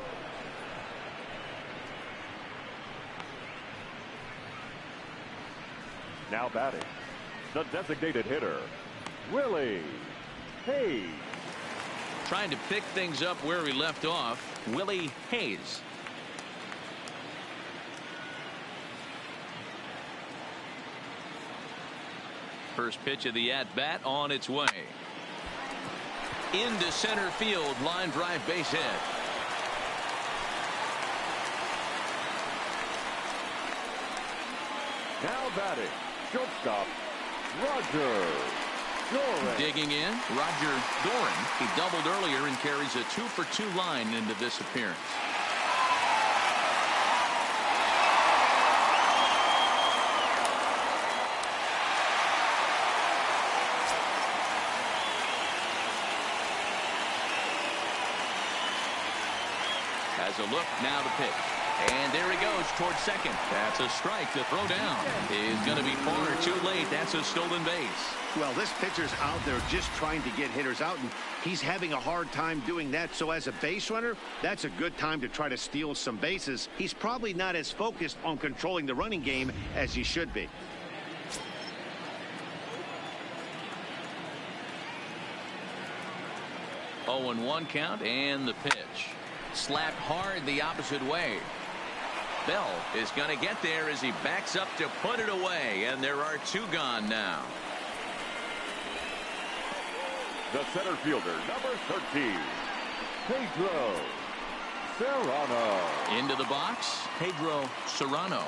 Now batting, the designated hitter, Willie Hayes. Trying to pick things up where we left off, Willie Hayes. First pitch of the at-bat on its way. Into center field, line drive base hit. Now batting, shortstop, Roger Doran. Digging in, Roger Doran. He doubled earlier and carries a 2 for 2 line into this appearance. Has a look, now the pitch. And there he goes towards second. That's a strike. The throw down is going to be far too late. That's a stolen base. Well, this pitcher's out there just trying to get hitters out, and he's having a hard time doing that. So as a base runner, that's a good time to try to steal some bases. He's probably not as focused on controlling the running game as he should be. Oh, and 1 count, and the pitch. Slapped hard the opposite way. Bell is going to get there as he backs up to put it away, and there are 2 gone now. The center fielder, number 13, Pedro Serrano. Into the box, Pedro Serrano.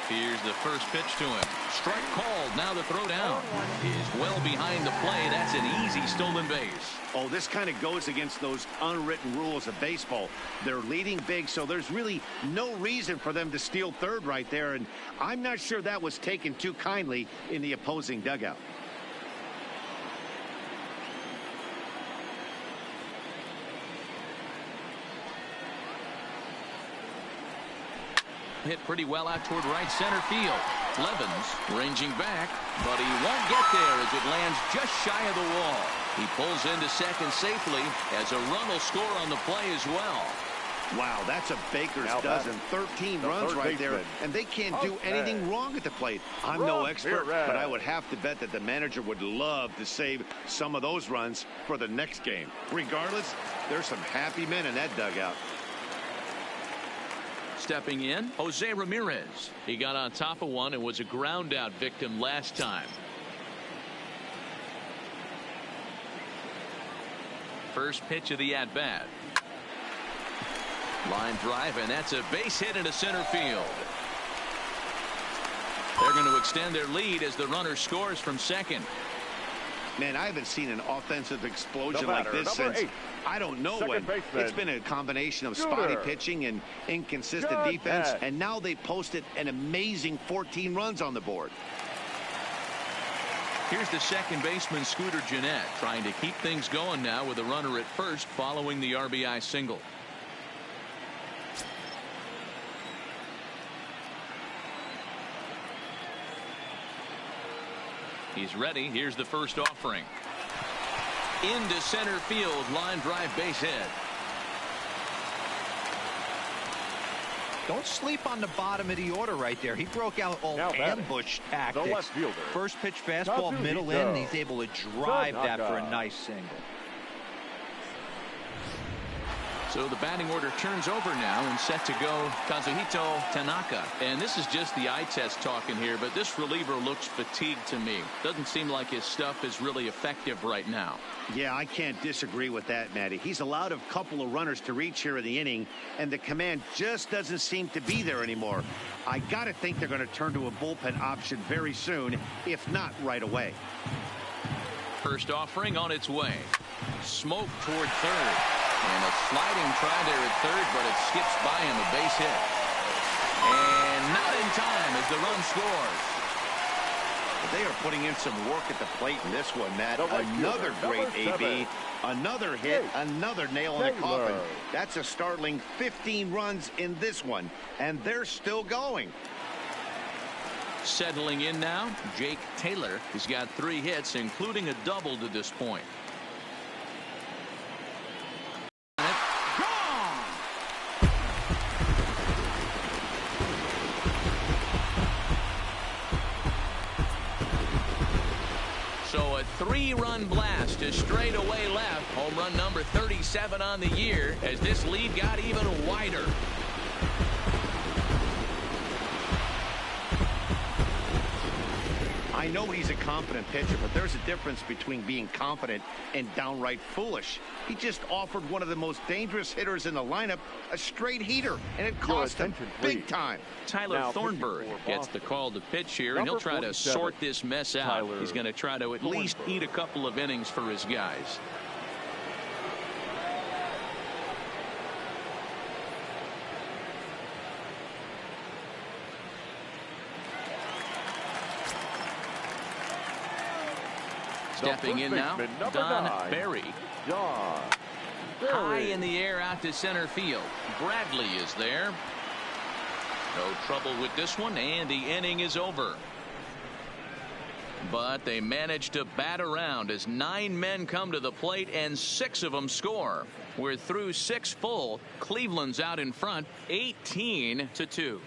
Here's the first pitch to him. Strike called. Now the throw down is well behind the play. That's an easy stolen base. Oh, this kind of goes against those unwritten rules of baseball. They're leading big, so there's really no reason for them to steal third right there. And I'm not sure that was taken too kindly in the opposing dugout. Hit pretty well out toward right center field. Levens ranging back, but he won't get there as it lands just shy of the wall. He pulls into second safely as a run will score on the play as well. Wow, that's a baker's dozen. 13 runs right there, and they can't do anything wrong at the plate. I'm no expert, but I would have to bet that the manager would love to save some of those runs for the next game. Regardless, there's some happy men in that dugout. Stepping in, Jose Ramirez. He got on top of one and was a ground out victim last time. First pitch of the at bat. Line drive, and that's a base hit into center field. They're going to extend their lead as the runner scores from second. Man, I haven't seen an offensive explosion like this since, I don't know when. It's been a combination of spotty pitching and inconsistent defense, and now they posted an amazing 14 runs on the board. Here's the second baseman, Scooter Gennett, trying to keep things going now with a runner at first following the RBI single. He's ready. Here's the first offering. Into center field. Line drive, base hit. Don't sleep on the bottom of the order right there. He broke out all ambush tactics. The left fielder. First pitch fastball, middle in, and he's able to drive that for a nice single. So the batting order turns over now and set to go Kazuhito Tanaka. And this is just the eye test talking here, but this reliever looks fatigued to me. Doesn't seem like his stuff is really effective right now. Yeah, I can't disagree with that, Matty. He's allowed a couple of runners to reach here in the inning, and the command just doesn't seem to be there anymore. I got to think they're going to turn to a bullpen option very soon, if not right away. First offering on its way. Smoke toward third. And a sliding try there at third, but it skips by him, a base hit. And not in time as the run scores. They are putting in some work at the plate in this one, Matt. Another great AB, another hit, another nail in the coffin. That's a startling 15 runs in this one, and they're still going. Settling in now, Jake Taylor. He's got 3 hits, including a double to this point. So a 3-run blast to straightaway left. Home run number 37 on the year as this lead got even wider. I know he's a confident pitcher, but there's a difference between being confident and downright foolish. He just offered one of the most dangerous hitters in the lineup a straight heater, and it cost him big time. Tyler Thornburg gets the call to pitch here, and he'll try to sort this mess out. He's going to try to at least eat a couple of innings for his guys. Stepping in now, Don Berry. High in the air out to center field. Bradley is there. No trouble with this one, and the inning is over. But they manage to bat around as 9 men come to the plate and 6 of them score. We're through 6 full. Cleveland's out in front, 18-2.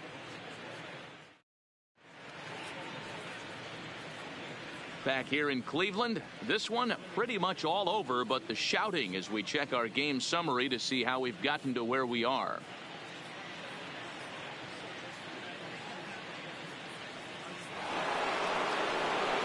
Back here in Cleveland, this one pretty much all over, but the shouting as we check our game summary to see how we've gotten to where we are.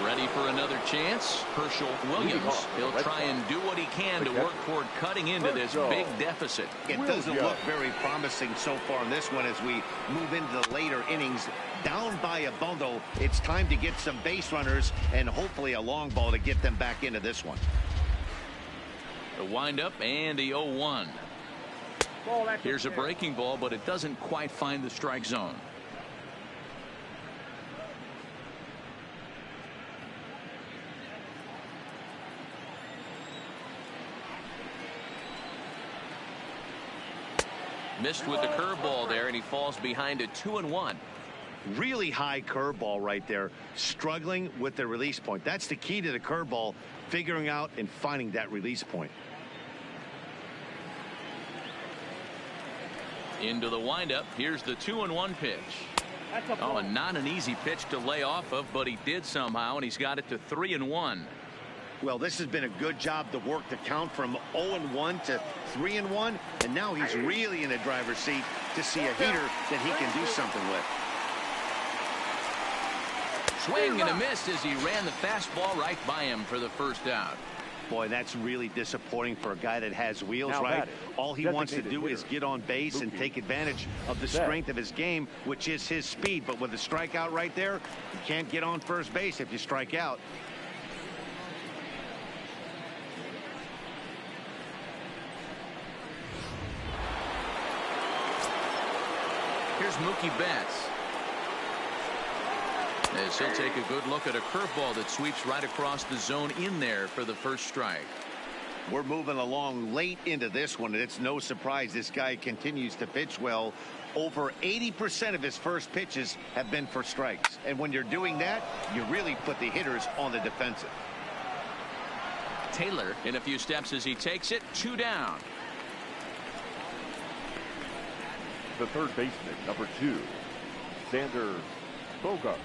Ready for another chance. Herschel Williams. He'll try and do what he can to work toward cutting into this big deficit. It doesn't look very promising so far in this one as we move into the later innings. Down by a bundle, it's time to get some base runners and hopefully a long ball to get them back into this one. The windup and the 0-1. Here's a breaking ball, but it doesn't quite find the strike zone. Missed with the curveball there, and he falls behind a 2-1. Really high curveball right there. Struggling with the release point. That's the key to the curveball, figuring out and finding that release point. Into the windup. Here's the 2-1 pitch. Oh, and not an easy pitch to lay off of, but he did somehow, and he's got it to 3-1. Well, this has been a good job to work the count from 0-1 to 3-1, and now he's really in a driver's seat to see a hitter that he can do something with. Swing and a miss as he ran the fastball right by him for the first out. Boy, that's really disappointing for a guy that has wheels, right? All he wants to do is get on base and take advantage of the strength of his game, which is his speed. But with a strikeout right there, you can't get on first base if you strike out. Here's Mookie Betts. As he'll take a good look at a curveball that sweeps right across the zone in there for the first strike. We're moving along late into this one, and it's no surprise this guy continues to pitch well. Over 80% of his first pitches have been for strikes. And when you're doing that, you really put the hitters on the defensive. Taylor in a few steps as he takes it. 2 down. The third baseman, number 2, Xander Bogaerts.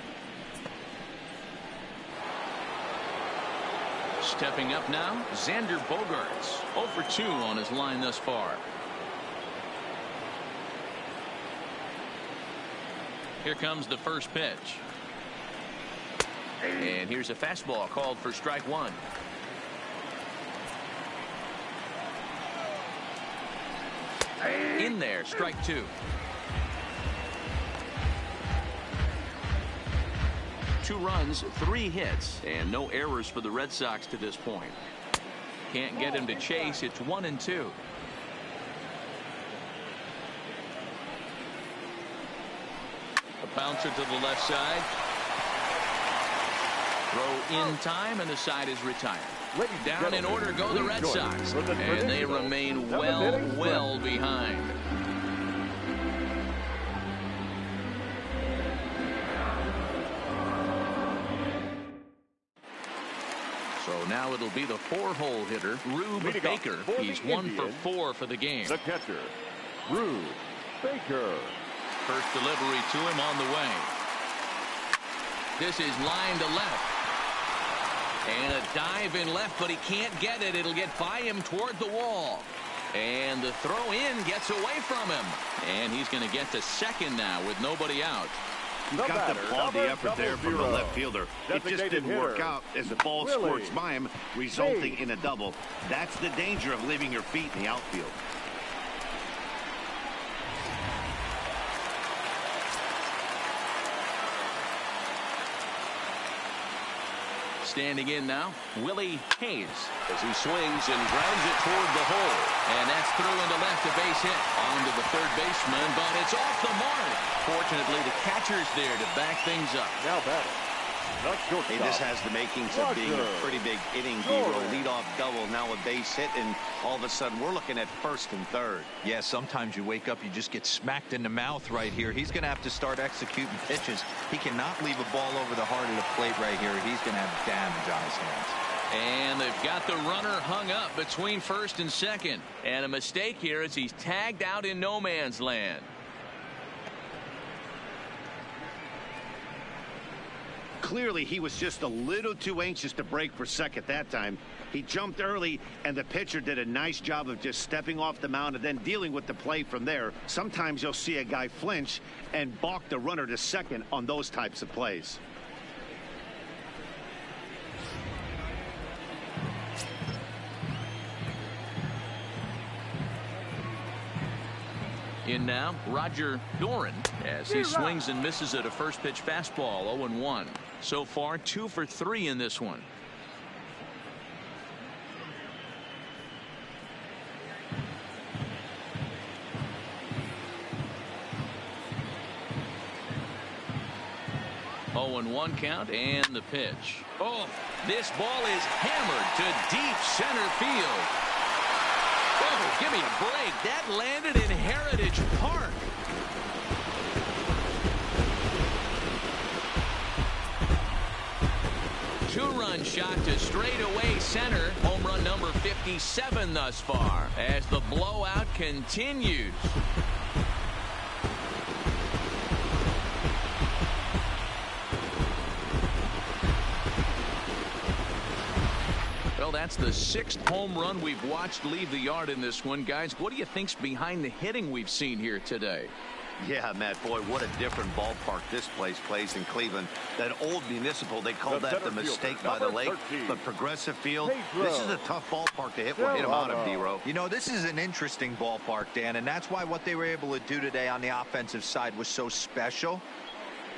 Stepping up now, Xander Bogaerts. 0 for 2 on his line thus far. Here comes the first pitch. And here's a fastball called for strike 1. In there, strike 2. 2 runs, 3 hits, and no errors for the Red Sox to this point. Can't get him to chase. It's 1-2. A bouncer to the left side. Throw in time, and the side is retired. Down in order go the Red Sox, and they remain well behind. So now it'll be the 4-hole hitter, Rube Baker. He's 1 for 4 for the game. The catcher, Rube Baker. First delivery to him on the way. This is line to left. And a dive in left, but he can't get it. It'll get by him toward the wall. And the throw in gets away from him. And he's going to get to second now with nobody out. You've got to applaud the effort there from the left fielder. It just didn't work out as the ball squirts by him, resulting in a double. That's the danger of leaving your feet in the outfield. Standing in now, Willie Hayes. As he swings and grounds it toward the hole. And that's through into left, a base hit. On to the third baseman, but it's off the mark. Fortunately, the catcher's there to back things up. Now batting. Hey, this has the makings of being a pretty big inning. Leadoff double, now a base hit, and all of a sudden we're looking at first and third. Yeah, sometimes you wake up, you just get smacked in the mouth right here. He's going to have to start executing pitches. He cannot leave a ball over the heart of the plate right here. He's going to have damage on his hands. And they've got the runner hung up between first and second. And a mistake here as he's tagged out in no man's land. Clearly, he was just a little too anxious to break for second that time. He jumped early, and the pitcher did a nice job of just stepping off the mound and then dealing with the play from there. Sometimes you'll see a guy flinch and balk the runner to second on those types of plays. In now, Roger Doran, as he swings and misses at a first pitch fastball. 0-1. So far, 2 for 3 in this one. And 1 count, and the pitch. Oh, this ball is hammered to deep center field. Oh, give me a break. That landed in Heritage Park. Two-run shot to straightaway center. Home run number 57 thus far as the blowout continues. Well, that's the 6th home run we've watched leave the yard in this one. Guys, what do you think's behind the hitting we've seen here today? Yeah, Matt, boy, what a different ballpark this place plays in Cleveland. That old Municipal, they called that the mistake by the lake. But Progressive Field, this is a tough ballpark to hit him out of, D-Row. You know, this is an interesting ballpark, Dan, and that's why what they were able to do today on the offensive side was so special.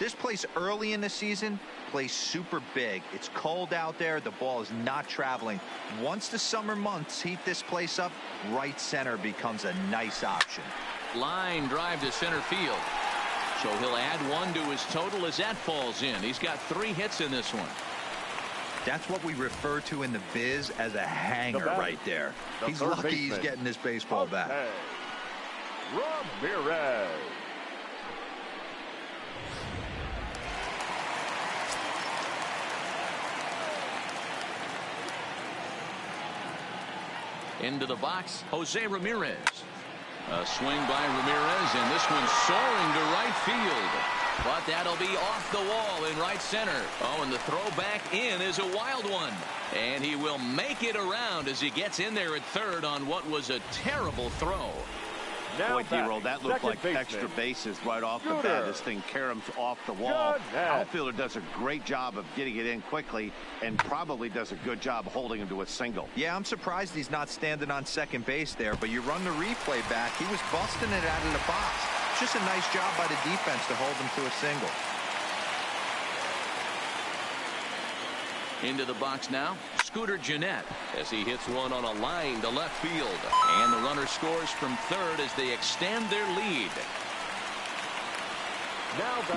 This place early in the season plays super big. It's cold out there. The ball is not traveling. Once the summer months heat this place up, right center becomes a nice option. Line drive to center field. So he'll add 1 to his total as that falls in. He's got 3 hits in this one. That's what we refer to in the biz as a hanger right there. He's lucky he's getting this baseball back. Ramirez. Into the box, Jose Ramirez. A swing by Ramirez, and this one's soaring to right field. But that'll be off the wall in right center. Oh, and the throw back in is a wild one. And he will make it around as he gets in there at third on what was a terrible throw. Boy, D-Roll, that looked like extra bases right off the bat. This thing caroms off the wall. Outfielder does a great job of getting it in quickly and probably does a good job holding him to a single. Yeah, I'm surprised he's not standing on second base there, but you run the replay back. He was busting it out of the box. Just a nice job by the defense to hold him to a single. Into the box now, Scooter Gennett, as he hits one on a line to left field. And the runner scores from third as they extend their lead.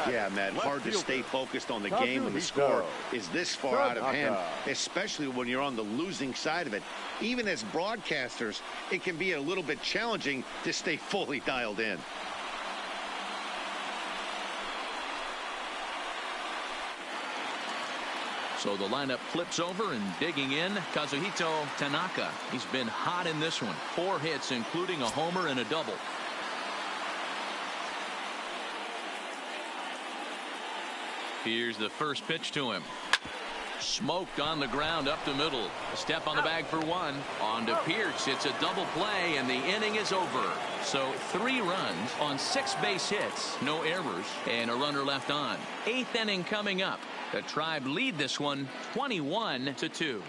Yeah, Matt, hard to stay focused on the game when the score is this far out of hand, especially when you're on the losing side of it. Even as broadcasters, it can be a little bit challenging to stay fully dialed in. So the lineup flips over, and digging in, Kazuhito Tanaka. He's been hot in this one. 4 hits, including a homer and a double. Here's the first pitch to him. Smoked on the ground up the middle. A step on the bag for 1. On to Pierce. It's a double play, and the inning is over. So 3 runs on 6 base hits, no errors, and a runner left on. 8th inning coming up. The Tribe lead this one 21-2.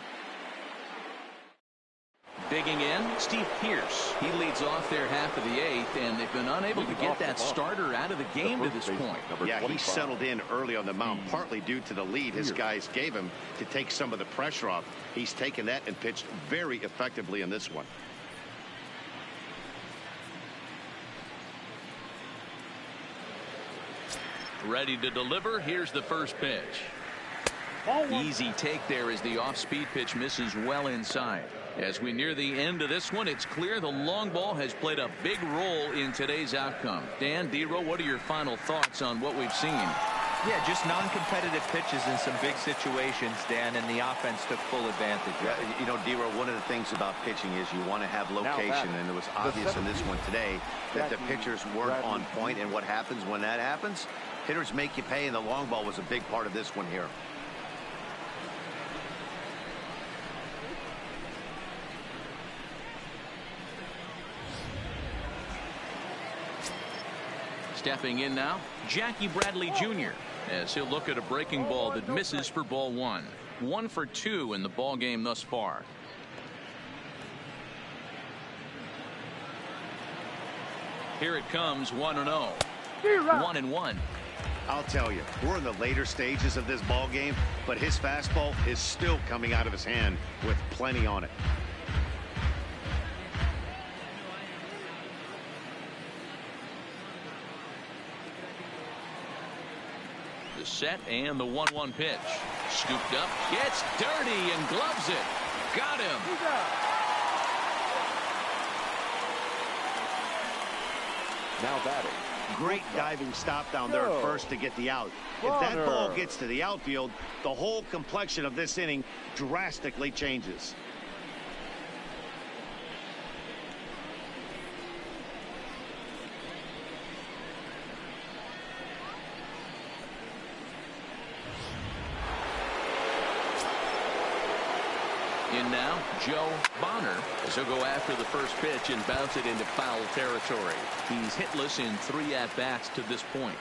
Digging in, Steve Pierce. He leads off their half of the 8th, and they've been unable to get that starter out of the game to this point. Yeah, he settled in early on the mound, partly due to the lead his guys gave him to take some of the pressure off. He's taken that and pitched very effectively in this one. Ready to deliver. Here's the first pitch. Easy take there as the off-speed pitch misses well inside. As we near the end of this one, it's clear the long ball has played a big role in today's outcome. Dan, D-Row, what are your final thoughts on what we've seen? Yeah, just non-competitive pitches in some big situations, Dan, and the offense took full advantage. Yeah, you know, D-Row, one of the things about pitching is you want to have location, and it was obvious in this one today that the pitchers weren't on point, and what happens when that happens? Hitters make you pay, and the long ball was a big part of this one here. Stepping in now, Jackie Bradley Jr. as he'll look at a breaking ball that misses for ball 1. 1 for 2 in the ball game thus far. Here it comes, 1-0. 1-1. I'll tell you, we're in the later stages of this ball game, but his fastball is still coming out of his hand with plenty on it. The set and the 1-1 pitch. Scooped up, gets dirty and gloves it. Got him. Now batting. Great diving stop down there at first to get the out. If that ball gets to the outfield, the whole complexion of this inning drastically changes. In now, Joe Bonner, as he'll go after the first pitch and bounce it into foul territory. He's hitless in 3 at-bats to this point.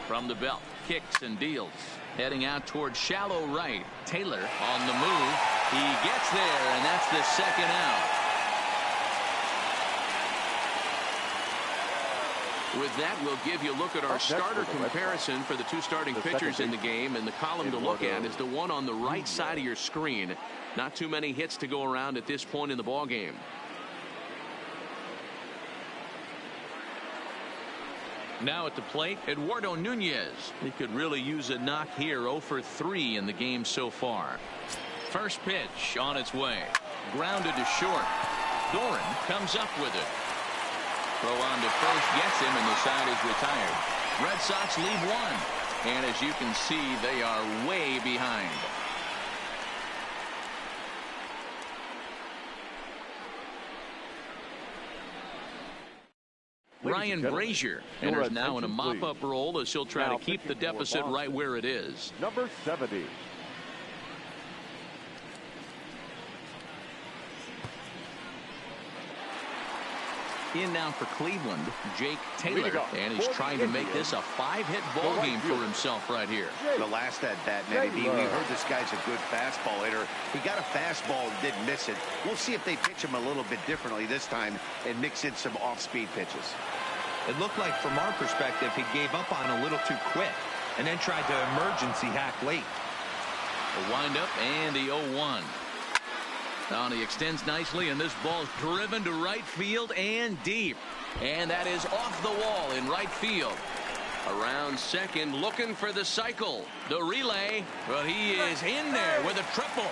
From the belt, kicks and deals. Heading out towards shallow right. Taylor on the move. He gets there, and that's the second out. With that, we'll give you a look at our starter comparison for the 2 starting pitchers in the game. And the column to look at is the one on the right side of your screen. Not too many hits to go around at this point in the ball game. Now at the plate, Eduardo Nunez. He could really use a knock here. 0 for 3 in the game so far. First pitch on its way. Grounded to short. Doran comes up with it. Throw on to first gets him, and the side is retired. Red Sox lead 1. And as you can see, they are way behind. Ryan Brazier enters now in a mop-up role as he'll try to keep the deficit right where it is. Number 70. In now for Cleveland, Jake Taylor, and he's trying to make this a 5-hit ball game for himself right here. The last at-bat, Nettie B, we heard this guy's a good fastball hitter. He got a fastball and didn't miss it. We'll see if they pitch him a little bit differently this time and mix in some off-speed pitches. It looked like, from our perspective, he gave up on a little too quick and then tried to emergency hack late. A windup and the 0-1. Now he extends nicely, and this ball's driven to right field and deep. And that is off the wall in right field. Around second, looking for the cycle. The relay, but he is in there with a triple.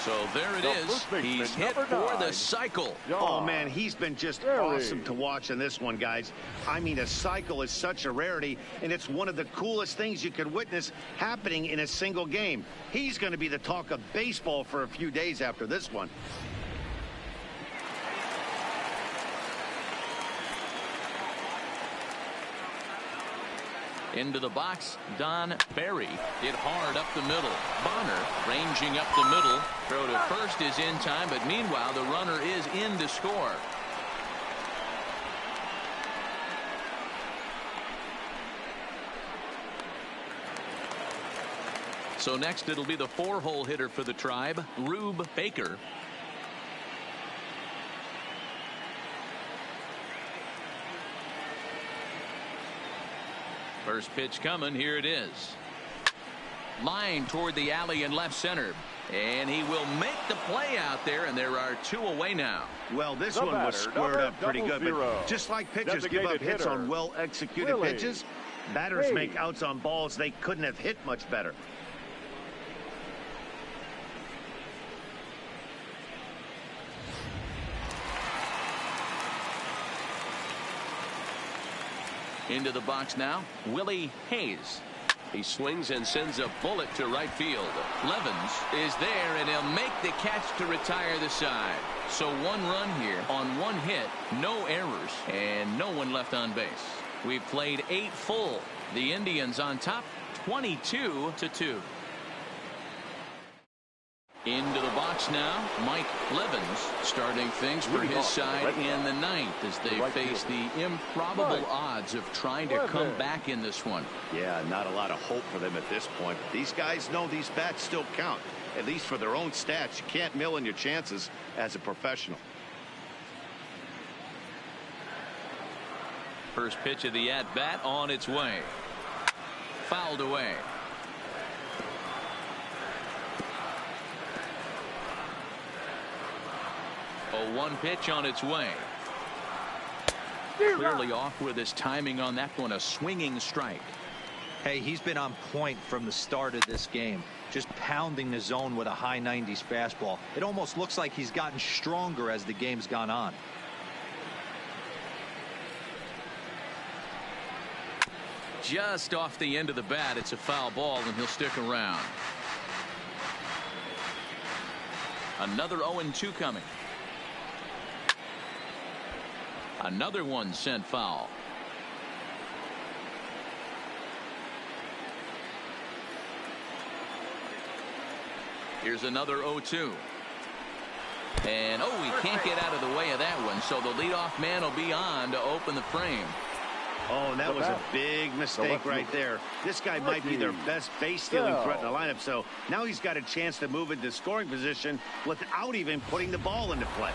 So there it is. He's hit for the cycle. Oh, man, he's been just awesome to watch in this one, guys. I mean, a cycle is such a rarity, and it's one of the coolest things you could witness happening in a single game. He's going to be the talk of baseball for a few days after this one. Into the box, Don Barry hit hard up the middle. Bonner ranging up the middle. Throw to first is in time, but meanwhile the runner is in to score. So next it'll be the 4-hole hitter for the Tribe, Rube Baker. First pitch coming. Here it is. Line toward the alley in left center. And he will make the play out there, and there are 2 away now. Well, this one was squared up pretty good, but just like pitchers give up hits on well-executed pitches, batters make outs on balls they couldn't have hit much better. Into the box now, Willie Hayes. He swings and sends a bullet to right field. Levens is there, and he'll make the catch to retire the side. So 1 run here on 1 hit, no errors, and no one left on base. We've played 8 full. The Indians on top, 22-2. Into the box now, Mike Levins starting things for his side in the ninth as they face the improbable odds of trying to come back in this one. Yeah, not a lot of hope for them at this point. These guys know these bats still count, at least for their own stats. You can't mill in your chances as a professional. First pitch of the at-bat on its way. Fouled away. A 1 pitch on its way. Clearly off with his timing on that one. A swinging strike. Hey, he's been on point from the start of this game. Just pounding the zone with a high 90s fastball. It almost looks like he's gotten stronger as the game's gone on. Just off the end of the bat. It's a foul ball and he'll stick around. Another 0-2 coming. Another one sent foul. Here's another 0-2. And he can't get out of the way of that one. So the leadoff man will be on to open the frame. Oh, and that was a big mistake right there. This guy might be their best base stealing threat in the lineup. So now he's got a chance to move into scoring position without even putting the ball into play.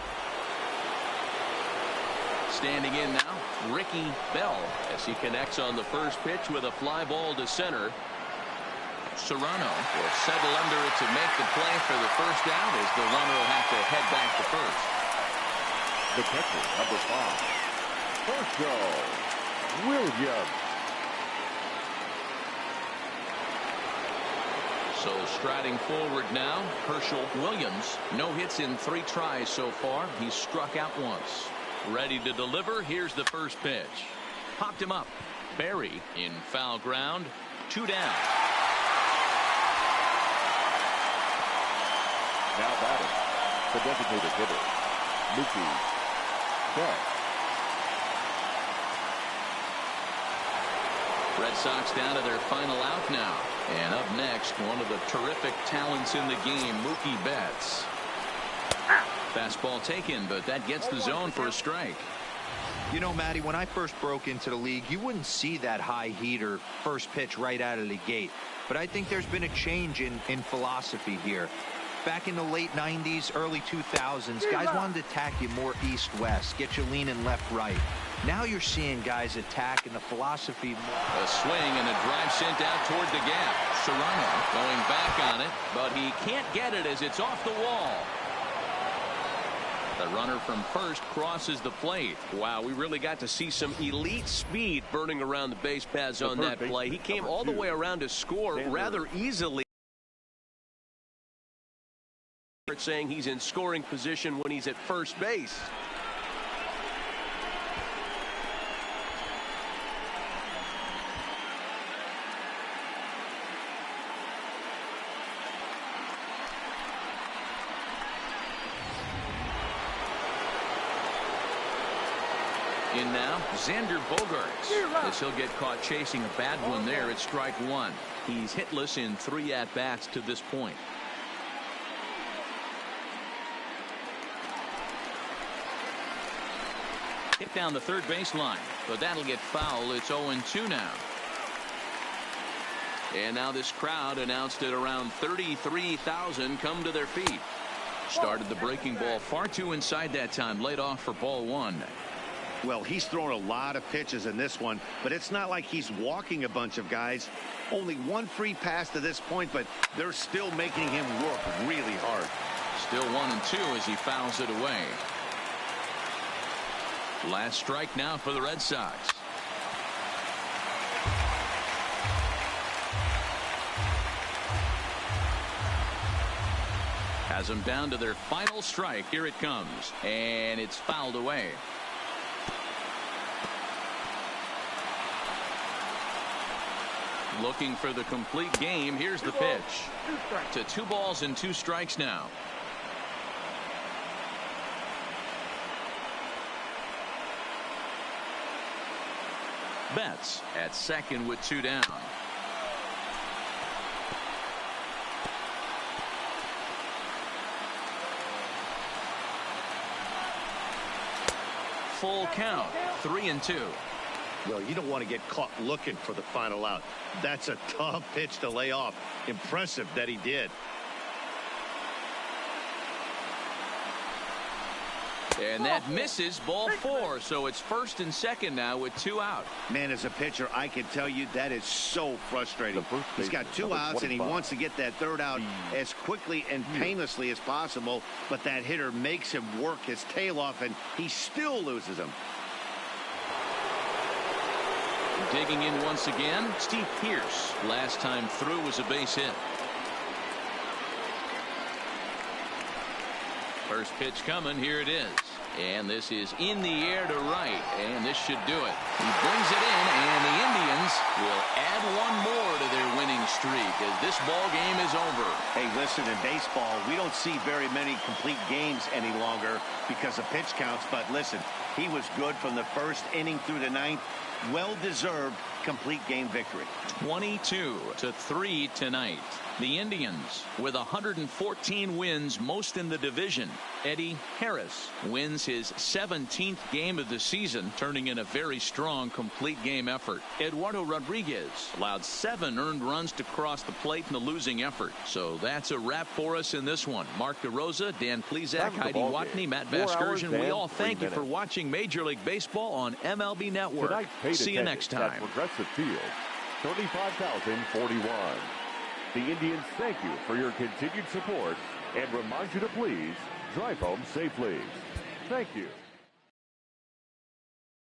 Standing in now, Ricky Bell, as he connects on the first pitch with a fly ball to center. Serrano will settle under it to make the play for the first out as the runner will have to head back to first. The catcher, number 5, Herschel Williams. So striding forward now, Herschel Williams. No hits in 3 tries so far. He's struck out once. Ready to deliver. Here's the first pitch. Popped him up. Barry in foul ground. 2 down. Now batting, the designated hitter, Mookie Betts. Red Sox down to their final out now. And up next, one of the terrific talents in the game, Mookie Betts. Fastball taken, but that gets the zone for a strike. You know, Matty, when I first broke into the league, you wouldn't see that high heater first pitch right out of the gate. But I think there's been a change in philosophy here. Back in the late 90s, early 2000s, guys wanted to attack you more east-west, get you leaning left-right. Now you're seeing guys attack in the philosophy. A swing and a drive sent out toward the gap. Serrano going back on it, but he can't get it as it's off the wall. The runner from first crosses the plate. Wow, we really got to see some elite speed burning around the base paths on that play. He came all the way around to score rather easily. Saying he's in scoring position when he's at first base. In now, Xander Bogaerts. As he'll get caught chasing a bad one there at strike 1. He's hitless in 3 at-bats to this point. Hit down the third baseline, but that'll get foul. It's 0-2 now. And now this crowd announced at around 33,000 come to their feet. Started the breaking ball far too inside that time. Laid off for ball 1. Well, he's thrown a lot of pitches in this one, but it's not like he's walking a bunch of guys. Only 1 free pass to this point, but they're still making him work really hard. Still 1-2 as he fouls it away. Last strike now for the Red Sox. Has them down to their final strike. Here it comes, and it's fouled away. Looking for the complete game. Here's the pitch. To 2 balls and 2 strikes now. Betts at second with 2 down. full count. 3-2. Well, you don't want to get caught looking for the final out. That's a tough pitch to lay off. Impressive that he did. And that misses, ball 4. So it's first and second now with 2 out. Man, as a pitcher, I can tell you that is so frustrating. He's got 2 outs, and he wants to get that 3rd out as quickly and painlessly as possible. But that hitter makes him work his tail off, and he still loses him. Digging in once again, Steve Pearce. Last time through was a base hit. First pitch coming. Here it is. And this is in the air to right. And this should do it. He brings it in, and the Indians will add 1 more to their winning streak as this ball game is over. Hey, listen, in baseball, we don't see very many complete games any longer because of pitch counts. But listen, he was good from the 1st inning through the 9th. Well-deserved complete game victory. 22-3 tonight. The Indians with 114 wins, most in the division. Eddie Harris wins his 17th game of the season, turning in a very strong complete game effort. Eduardo Rodriguez allowed 7 earned runs to cross the plate in the losing effort. So that's a wrap for us in this one. Mark DeRosa, Dan Plesac, Heidi Watney, Matt Vasgersian. We all thank you for watching Major League Baseball on MLB Network. See you next time. Progressive Field, 35,041. The Indians thank you for your continued support and remind you to please drive home safely. Thank you.